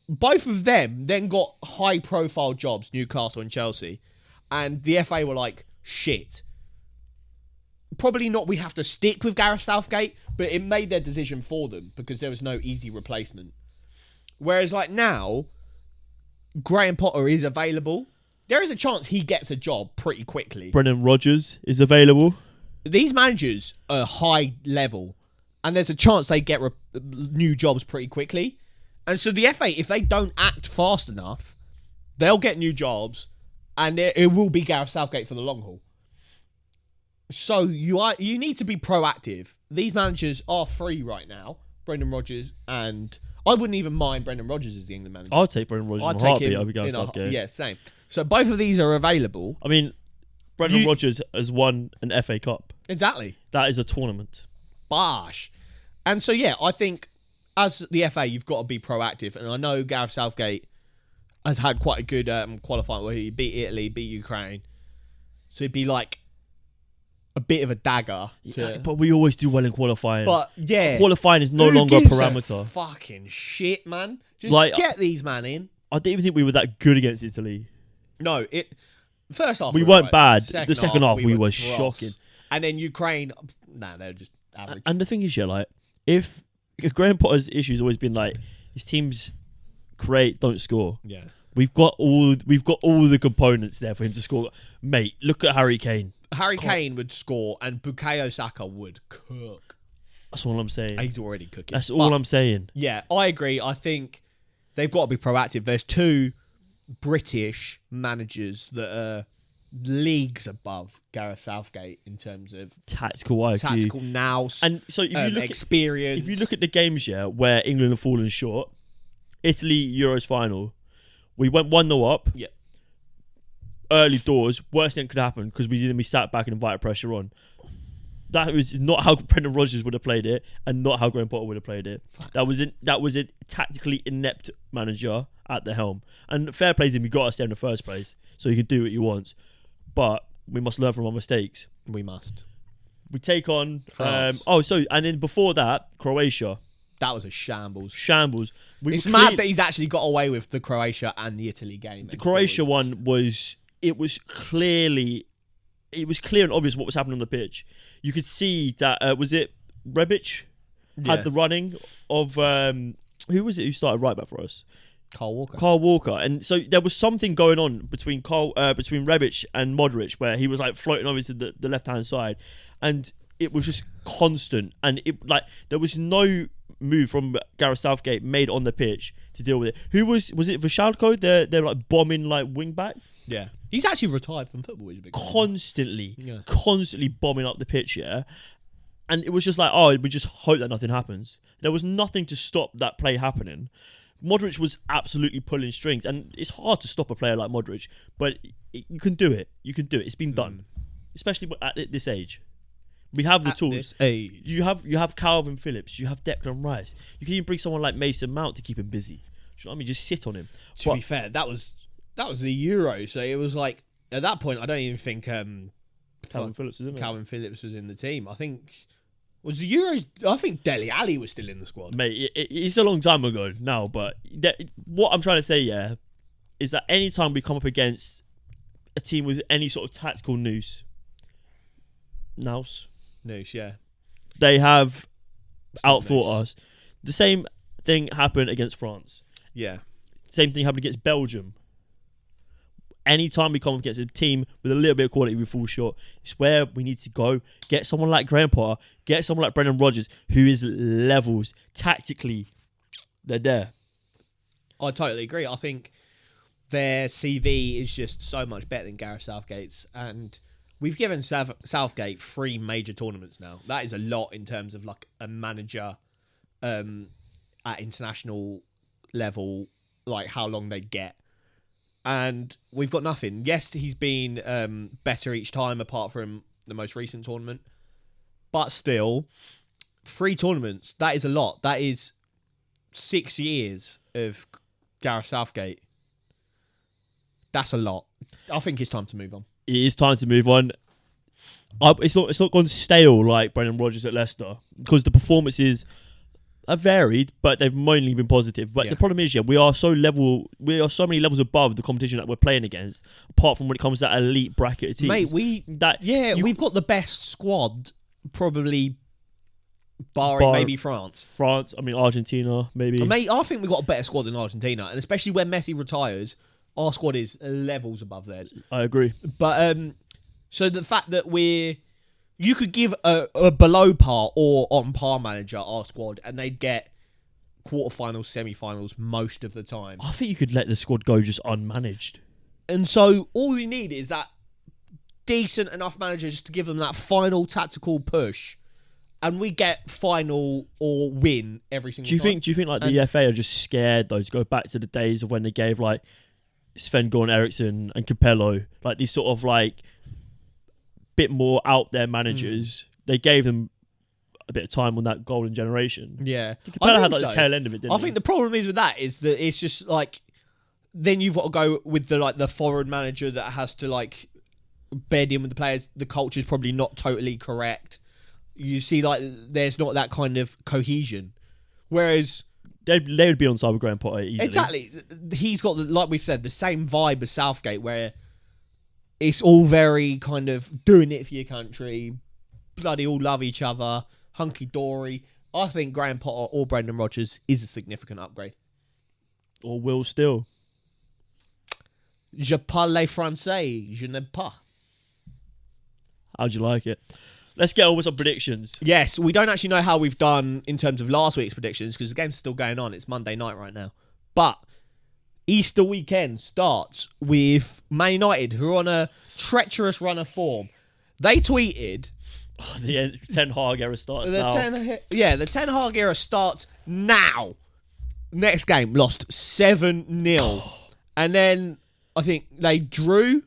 Both of them then got high-profile jobs, Newcastle and Chelsea, and the FA were like, shit. Probably not we have to stick with Gareth Southgate, but it made their decision for them because there was no easy replacement. Whereas like now, Graham Potter is available. There is a chance he gets a job pretty quickly. Brendan Rodgers is available. These managers are high level, and there's a chance they get new jobs pretty quickly. And so the FA, if they don't act fast enough, they'll get new jobs, and it will be Gareth Southgate for the long haul. So you need to be proactive. These managers are free right now, Brendan Rodgers, and I wouldn't even mind Brendan Rodgers as the England manager. I'd take Brendan Rodgers in a heartbeat over Gareth Southgate. Yeah, same. So both of these are available. I mean, Brendan Rodgers has won an FA Cup. Exactly. That is a tournament. Bosh. And so, yeah, I think as the FA, you've got to be proactive. And I know Gareth Southgate has had quite a good qualifying where he beat Italy, beat Ukraine. So it'd be like a bit of a dagger. But we always do well in qualifying. But, yeah. Qualifying is no longer a parameter. Fucking shit, man. Just like, get these man in. I didn't even think we were that good against Italy. No, first half we weren't bad. The second half we were dross. shocking. And then Ukraine, they're just average. And the thing is, yeah, like if Graham Potter's issue has always been like his teams create, don't score. Yeah, we've got all the components there for him to score. Mate, look at Harry Kane. Harry Kane would score, and Bukayo Saka would cook. That's all I'm saying. He's already cooking. That's all I'm saying. Yeah, I agree. I think they've got to be proactive. There's two British managers that are leagues above Gareth Southgate in terms of tactical IQ, tactical nous, and so if you look experience. If you look at the games, yeah, where England have fallen short, Italy Euros final, we went 1-0 up. Yeah. Early doors, worst thing could happen because we sat back and invited pressure on. That was not how Brendan Rodgers would have played it, and not how Graham Potter would have played it. Fact. That was a tactically inept manager at the helm. And fair play to him, he got us there in the first place, so he could do what he wants. But we must learn from our mistakes. We must. We take on France. And then before that, Croatia. That was a shambles. It's mad that he's actually got away with the Croatia and the Italy game. The Croatia one was clear and obvious what was happening on the pitch. You could see that was it Rebic had the running of who was it who started right back for us? Carl Walker. And so there was something going on between Rebic and Modric where he was like floating over to the left hand side, and it was just constant, and it like there was no move from Gareth Southgate made on the pitch to deal with it. Who was it Vashalko? They're like bombing like wing back. Yeah, he's actually retired from football. He's a big constantly bombing up the pitch. Yeah, and it was just like, oh, we just hope that nothing happens. There was nothing to stop that play happening. Modric was absolutely pulling strings, and it's hard to stop a player like Modric, but you can do it. It's been done, especially at this age. We have the tools. This age. You have Calvin Phillips. You have Declan Rice. You can even bring someone like Mason Mount to keep him busy. Do you know what I mean? Just sit on him. To be fair, that was the Euro, so it was like at that point I don't even think Calvin Phillips, isn't it? Calvin Phillips was in the team. I think was the Euros. I think Dele Alli was still in the squad. Mate, it's a long time ago now, but what I'm trying to say, is that any time we come up against a team with any sort of tactical nous, yeah. They have outthought Nous. us. The same thing happened against France. Yeah. Same thing happened against Belgium. Anytime we come up against a team with a little bit of quality, we fall short. It's where we need to go. Get someone like Graham Potter. Get someone like Brendan Rodgers, who is levels. Tactically, they're there. I totally agree. I think their CV is just so much better than Gareth Southgate's. And we've given Southgate 3 major tournaments now. That is a lot in terms of like a manager at international level, like how long they get. And we've got nothing. Yes, he's been better each time apart from the most recent tournament. But still, 3 tournaments, that is a lot. That is 6 years of Gareth Southgate. That's a lot. I think it's time to move on. It is time to move on. It's not gone stale like Brendan Rodgers at Leicester because the performances are varied, but they've mainly been positive. But the problem is, we are so many levels above the competition that we're playing against. Apart from when it comes to that elite bracket of teams, mate, we've got the best squad, probably barring maybe France. I mean Argentina, maybe. Mate, I think we've got a better squad than Argentina, and especially when Messi retires, our squad is levels above theirs. I agree. But so the fact that you could give a below par or on par manager our squad, and they'd get quarterfinals, semi-finals most of the time. I think you could let the squad go just unmanaged. And so all we need is that decent enough manager just to give them that final tactical push, and we get final or win every single time. Do you think like the FA are just scared though to go back to the days of when they gave like Sven-Goran Eriksson and Capello like these sort of like bit more out there managers? They gave them a bit of time on that golden generation. Yeah, Capello had like the tail end of it, didn't he? I think the problem is with that is that it's just like then you've got to go with the foreign manager that has to like bed in with the players. The culture is probably not totally correct. You see, like there's not that kind of cohesion. Whereas they would be on side with Graham Potter easily. Exactly, he's got like we said the same vibe as Southgate, where it's all very kind of doing it for your country, bloody all love each other, hunky-dory. I think Graham Potter or Brendan Rodgers is a significant upgrade. Or Will Still. Je parle français, je n'aime pas. How'd you like it? Let's get on with some predictions. Yes, we don't actually know how we've done in terms of last week's predictions because the game's still going on. It's Monday night right now. But Easter weekend starts with Man United, who are on a treacherous run of form. They tweeted... the Ten Hag era starts now. The Ten Hag era starts now. Next game, lost 7-0. And then I think they drew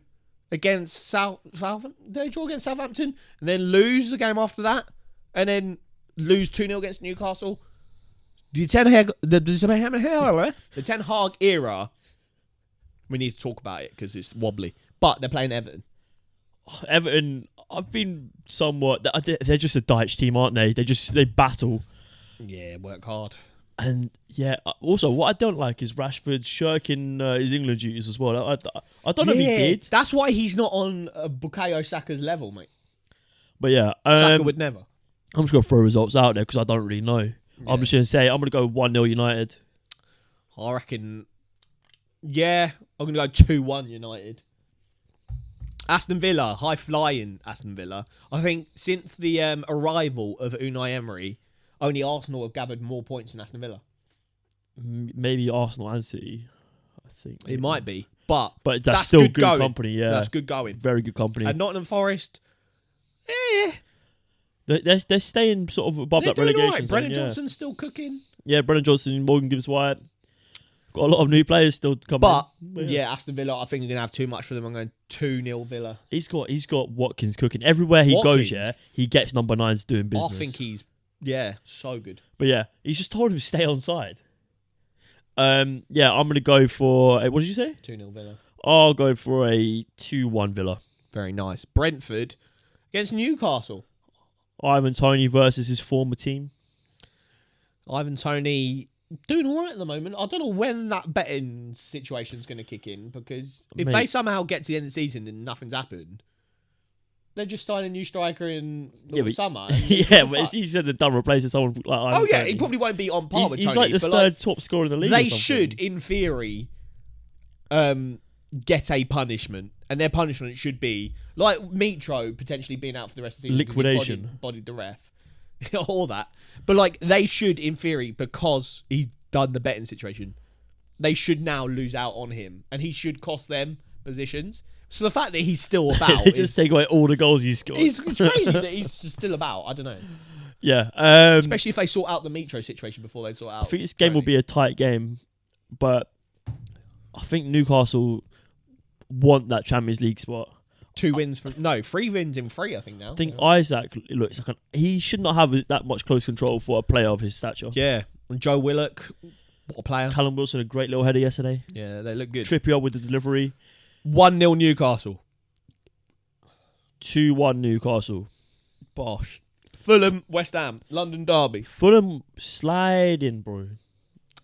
against Southampton. They draw against Southampton and then lose the game after that. And then lose 2-0 against Newcastle. The Ten Hag era, we need to talk about it because it's wobbly. But they're playing Everton. Everton, I've been somewhat... They're just a Dyche team, aren't they? They battle. Yeah, work hard. And yeah, also what I don't like is Rashford shirking his England duties as well. I don't know if he did. That's why he's not on Bukayo Saka's level, mate. But yeah, Saka would never. I'm just gonna throw results out there because I don't really know. Yeah. I'm just gonna say I'm gonna go 1-0 United. I reckon. Yeah, I'm gonna go 2-1 United. Aston Villa, high flying Aston Villa. I think since the arrival of Unai Emery, only Arsenal have gathered more points than Aston Villa. Maybe Arsenal and City. I think it might be, but that's still good company. Yeah, that's good going. Very good company. And Nottingham Forest, they're staying sort of above that relegation zone. Brennan Johnson's still cooking. Yeah, Brennan Johnson, Morgan Gibbs-White. Got a lot of new players still coming. But yeah, Aston Villa, I think you're gonna have too much for them. I'm going 2-0 Villa. He's got Watkins cooking everywhere he goes. Yeah, he gets number 9s doing business. I think he's so good. But yeah, he's just told him to stay on side. Yeah, I'm gonna go for what did you say? 2-0 Villa. I'll go for a 2-1 Villa. Very nice. Brentford, against Newcastle. Ivan Toney versus his former team. Ivan Toney doing all right at the moment. I don't know when that betting situation's going to kick in, because if they somehow get to the end of the season and nothing's happened, they just sign a new striker in the summer. Yeah, but it's easier than done replacing someone like Ivan Toney. He probably won't be on par with Toney. He's like the third top scorer in the league. They should, in theory, get a punishment, and their punishment should be like Mitro potentially being out for the rest of the season. Liquidation. Bodied the ref. All that. But like, they should, in theory, because he's done the betting situation, they should now lose out on him, and he should cost them positions. So the fact that he's still about, they just take away all the goals he's scored. It's crazy that he's still about. I don't know. Yeah, especially if they sort out the Mitro situation before they sort out. I think this game will be a tight game, but I think Newcastle want that Champions League spot. 3 wins in 3, I think now. I think Isaac looks like he should not have that much close control for a player of his stature. Yeah, and Joe Willock, what a player. Callum Wilson, a great little header yesterday. Yeah, they look good. Trippier with the delivery. 1-0 Newcastle. 2-1 Newcastle. Bosh. Fulham, West Ham, London derby. Fulham sliding, bro.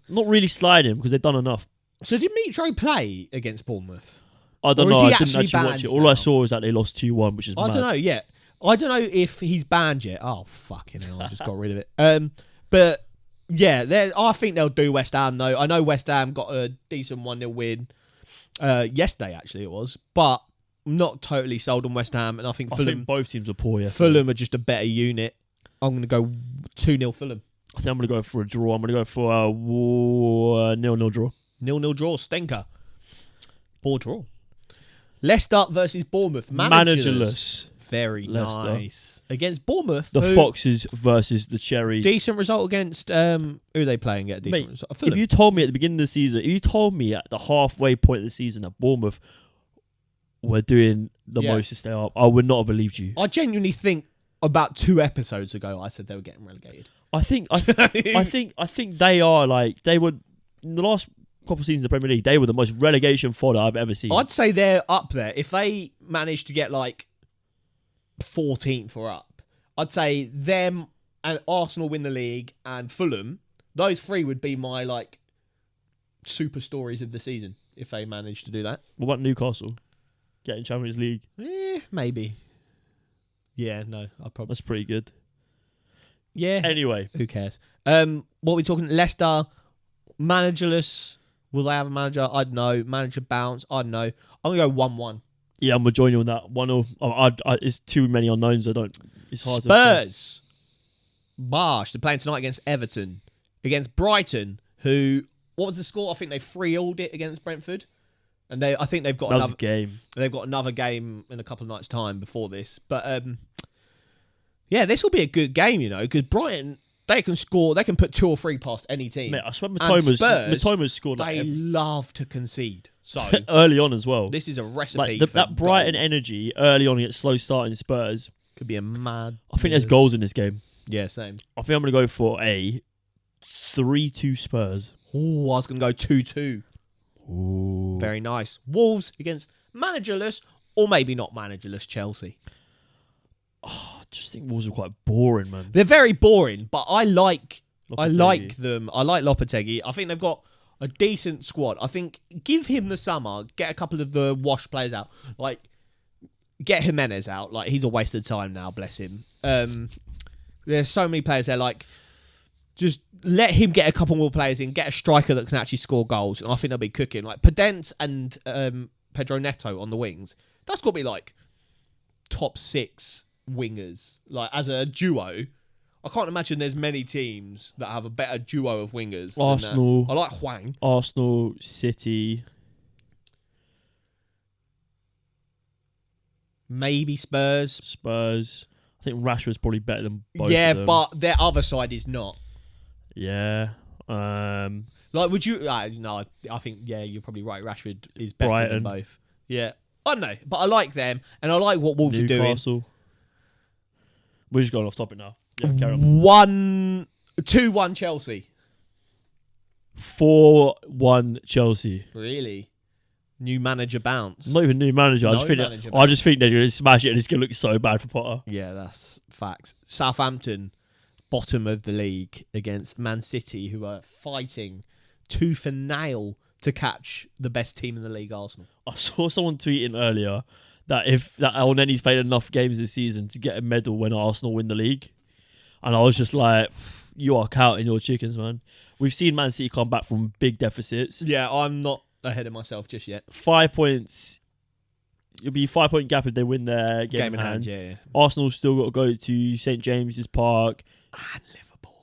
Not really sliding because they've done enough. So did Mitro play against Bournemouth? I don't know. I didn't actually watch it. All now? I saw was that they lost 2-1, which is mad. I don't know yet. I don't know if he's banned yet. Oh, fucking hell. I just got rid of it. But, yeah, I think they'll do West Ham, though. I know West Ham got a decent 1-0 win yesterday, actually, it was. But I'm not totally sold on West Ham. And I think Fulham... I think both teams are poor yesterday. Fulham are just a better unit. I'm going to go 2-0 Fulham. I think I'm going to go for a draw. I'm going to go for a 0-0 draw. 0-0 draw. Stinker. Poor draw. Leicester versus Bournemouth. Managerless. Very Leicester. Nice. Against Bournemouth. The Foxes versus the Cherries. Decent result against... who are they playing at? Decent result? If you told me at the beginning of the season, if you told me at the halfway point of the season that Bournemouth were doing the most to stay up, I would not have believed you. I genuinely think about 2 episodes ago I said they were getting relegated. I think they are like... They were... In the last... couple of seasons of the Premier League, they were the most relegation fodder I've ever seen. I'd say they're up there. If they manage to get like 14th or up, I'd say them and Arsenal win the league and Fulham, those 3 would be my like super stories of the season if they manage to do that. What about Newcastle getting Champions League? Maybe. Yeah, no, That's pretty good. Yeah. Anyway, who cares? What are we talking? Leicester, managerless. Will they have a manager? I don't know. Manager bounce? I don't know. I'm going to go 1-1. Yeah, I'm going to join you on that. 1-0. It's too many unknowns. It's hard Spurs. Bosh. They're playing tonight against Everton. Against Brighton, who... What was the score? I think they 3-0'd it against Brentford. And I think they've got another game. They've got another game in a couple of nights' time before this. But, yeah, this will be a good game, because Brighton... They can score. They can put 2 or 3 past any team. Mate, I swear Mitoma's scored. They love to concede. So early on as well. This is a recipe. Like that Brighton energy early on against slow starting Spurs could be a mad. I think there's goals in this game. Yeah, same. I think I'm going to go for a 3-2 Spurs. Oh, I was going to go 2-2. Ooh. Very nice. Wolves against managerless or maybe not managerless Chelsea. Oh, I just think Wolves are quite boring, man. They're very boring, but I like them. I like Lopetegui. I think they've got a decent squad. I think give him the summer, get a couple of the wash players out. Like, get Jimenez out. Like, he's a waste of time now, bless him. There's so many players there. Like, just let him get a couple more players in, get a striker that can actually score goals, and I think they'll be cooking. Like, Podence and Pedro Neto on the wings. That's got to be, like, top 6 wingers, like as a duo. I can't imagine there's many teams that have a better duo of wingers. Arsenal. I like Hwang. Arsenal, City. Maybe Spurs. I think Rashford's probably better than both of them. But their other side is not. Yeah. Like, would you... no, I think, you're probably right. Rashford is better than both. Yeah. I don't know, but I like them, and I like what Wolves are doing. Newcastle. We're just going off topic now. Yeah, carry on. 2-1 Chelsea. 4-1 Chelsea. Really? New manager bounce. Not even new manager. No manager I just think they're going to smash it and it's going to look so bad for Potter. Yeah, that's facts. Southampton, bottom of the league against Man City, who are fighting tooth and nail to catch the best team in the league, Arsenal. I saw someone tweeting earlier that if that Elneny's played enough games this season to get a medal when Arsenal win the league. And I was just like, you are counting your chickens, man. We've seen Man City come back from big deficits. Yeah, I'm not ahead of myself just yet. 5 points. It'll be 5 point gap if they win their game in hand. Yeah. Arsenal still got to go to St James's Park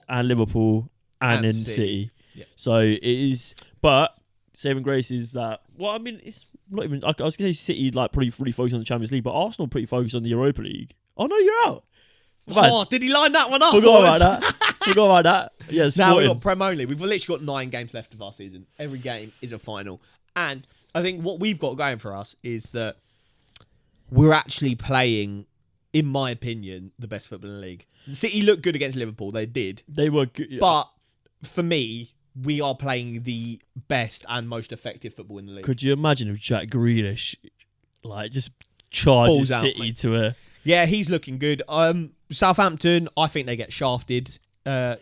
And Liverpool and then City. City. Yep. So it is, but saving grace is that. Well, I mean, it's not even. I was going to say City like pretty fully focused on the Champions League, but Arsenal pretty focused on the Europa League. Oh no, you're out. Oh, did he line that one up? Forgot about that. Yeah, now we've Sporting. got Prem only. We've literally got 9 games left of our season. Every game is a final. And I think what we've got going for us is that we're actually playing, in my opinion, the best football in the league. City looked good against Liverpool. They did. They were good. Yeah. But for me, we are playing the best and most effective football in the league. Could you imagine if Jack Grealish like just charges Balls out, City mate. to a... Yeah, he's looking good. Southampton, I think they get shafted.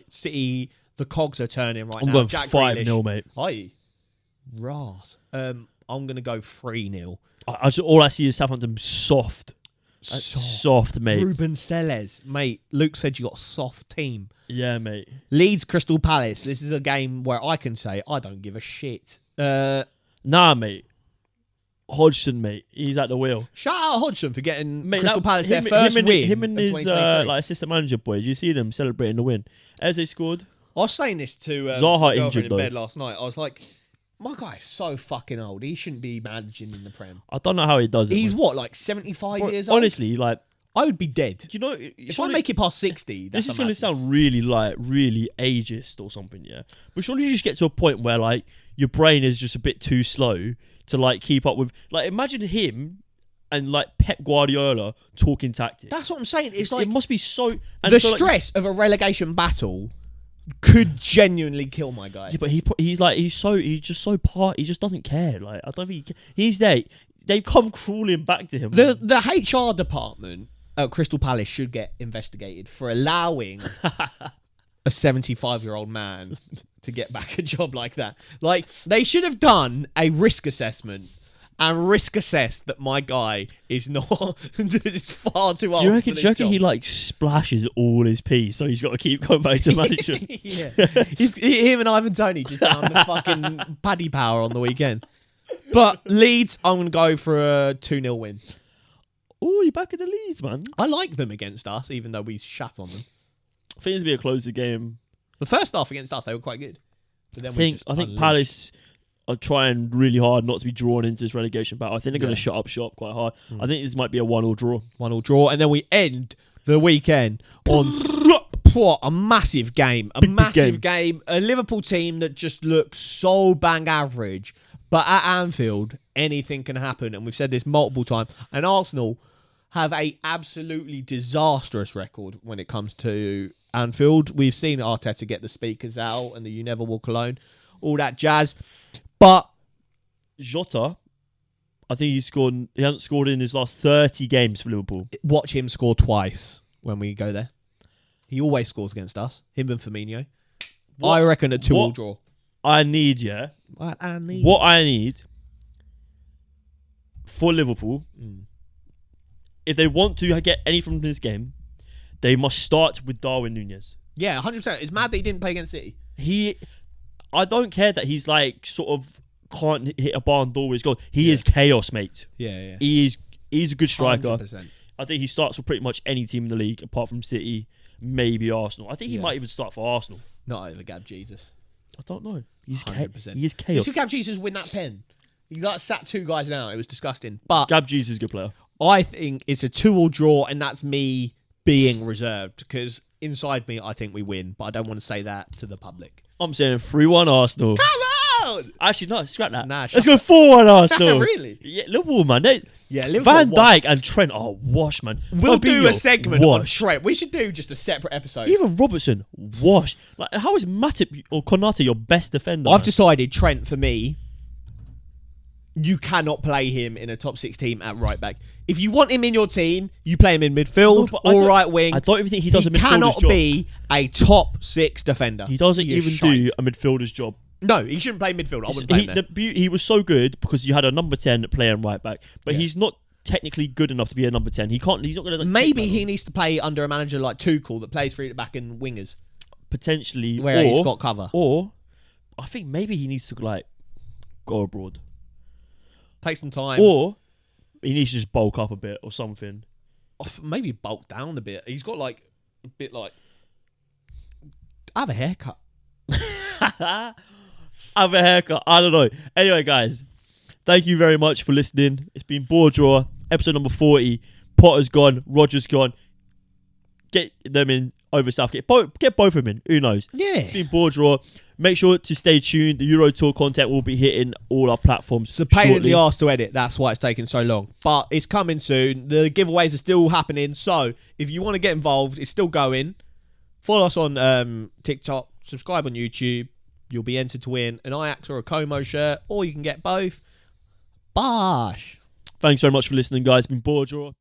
City, the cogs are turning right I'm now. going Jack 5-0, mate. Are you? Ras. I'm going to go 3-0. All I see is Southampton soft. Soft, mate. Ruben Selles. Mate, Luke said you got a soft team. Yeah, mate. Leeds, Crystal Palace. This is a game where I can say I don't give a shit. Nah, mate. Hodgson, mate. He's at the wheel. Shout out Hodgson for getting Mate, Crystal Palace their first win. Him and of his 2023. like assistant manager boys. You see them celebrating the win. As they scored. I was saying this to Zaha my girlfriend injured, in though. bed last night. I was like, my guy's so fucking old. He shouldn't be managing in the Prem. I don't know how he does it. He's man. what, like 75 Bro, years old? honestly, like, I would be dead. you know, If I make it past 60, that's this is going to madness. sound really ageist or something, yeah. But surely you just get to a point where like your brain is just a bit too slow to like keep up with. Like, imagine him and like Pep Guardiola talking tactics. That's what I'm saying. It's like it must be so. And the so, like, stress of a relegation battle could genuinely kill my guy. yeah, but he's just so he just doesn't care. Like, I don't think he's there. They come crawling back to him. The HR department at Crystal Palace should get investigated for allowing a 75-year-old man to get back a job like that. Like, they should have done a risk assessment and risk assessed that my guy is not is far too old. Do you for this reckon job. he like splashes all his pee, so he's got to keep going back to management? Yeah, him and Ivan Toney just down the fucking Paddy Power on the weekend. But Leeds, I'm going to go for a 2-0 win. Oh, you're back at the Leeds, man. I like them against us, even though we shat on them. I think it's gonna be a closer game. The first half against us, they were quite good. But then I think Palace are trying really hard not to be drawn into this relegation battle. I think they're going to shut up shop quite hard. I think this might be a 1-1 draw. 1-1 draw, and then we end the weekend on what a massive game. A Big massive game. A Liverpool team that just looks so bang average. But at Anfield, anything can happen. And we've said this multiple times. And Arsenal have a absolutely disastrous record when it comes to Anfield. We've seen Arteta get the speakers out and the "You Never Walk Alone," all that jazz. But Jota, I think he hasn't scored in his last 30 games for Liverpool. watch him score twice when we go there. He always scores against us. Him and Firmino. I reckon a 2-2 draw. I need, yeah. What I need for Liverpool, if they want to get any from this game, they must start with Darwin Núñez. Yeah, 100%. It's mad that he didn't play against City. I don't care that he's like sort of can't hit a barn door with his goal. He is chaos, mate. Yeah. He's a good striker. 100%. I think he starts for pretty much any team in the league apart from City, maybe Arsenal. I think he Yeah. might even start for Arsenal. Not over Gab Jesus. I don't know. He's 100%. he is Did you chaos. see Gab Jesus win that pen? He like sat 2 guys down. It was disgusting. But Gab Jesus is a good player. I think it's a 2-2 draw, and that's me being reserved because inside me, I think we win. But I don't want to say that to the public. I'm saying 3-1 Arsenal. Come on! Actually, no, scrap that. Nah, Let's go 4-1 Arsenal. Really? Yeah, Liverpool, man. Yeah, Liverpool Van washed. Dijk and Trent are washed, man. We'll do a Fabinho, segment on washed. Trent. We should do just a separate episode. Even Robertson, washed. Like, how is Matip or Konate your best defender? I've man? decided Trent for me you cannot play him in a top 6 team at right back. If you want him in your team, you play him in midfield or right wing. I don't even think he does a midfielder's cannot job. be a top 6 defender. He doesn't even do a midfielder's job. No, he shouldn't play midfield. I wouldn't play him there. He was so good because you had a number 10 playing right back, but he's not technically good enough to be a number 10. He's not going to. Maybe he needs to play under a manager like Tuchel that plays 3 at the back and wingers. Potentially, where he's got cover. Or I think maybe he needs to go abroad. Take some time. Or he needs to just bulk up a bit or something. Maybe bulk down a bit. He's got a bit have a haircut. Have a haircut. I don't know. Anyway, guys, thank you very much for listening. It's been BoreDraw, episode number 40. Potter's gone. Rodgers gone. Get them in over Southgate. Get both of them in. Who knows? Yeah. It's been BoreDraw. Make sure to stay tuned. The Euro Tour content will be hitting all our platforms. It's a pain in the arse to edit. That's why it's taking so long. But it's coming soon. The giveaways are still happening. So if you want to get involved, it's still going. Follow us on TikTok. Subscribe on YouTube. You'll be entered to win an Ajax or a Como shirt. Or you can get both. Bosh. Thanks very much for listening, guys. It's been BoreDraw.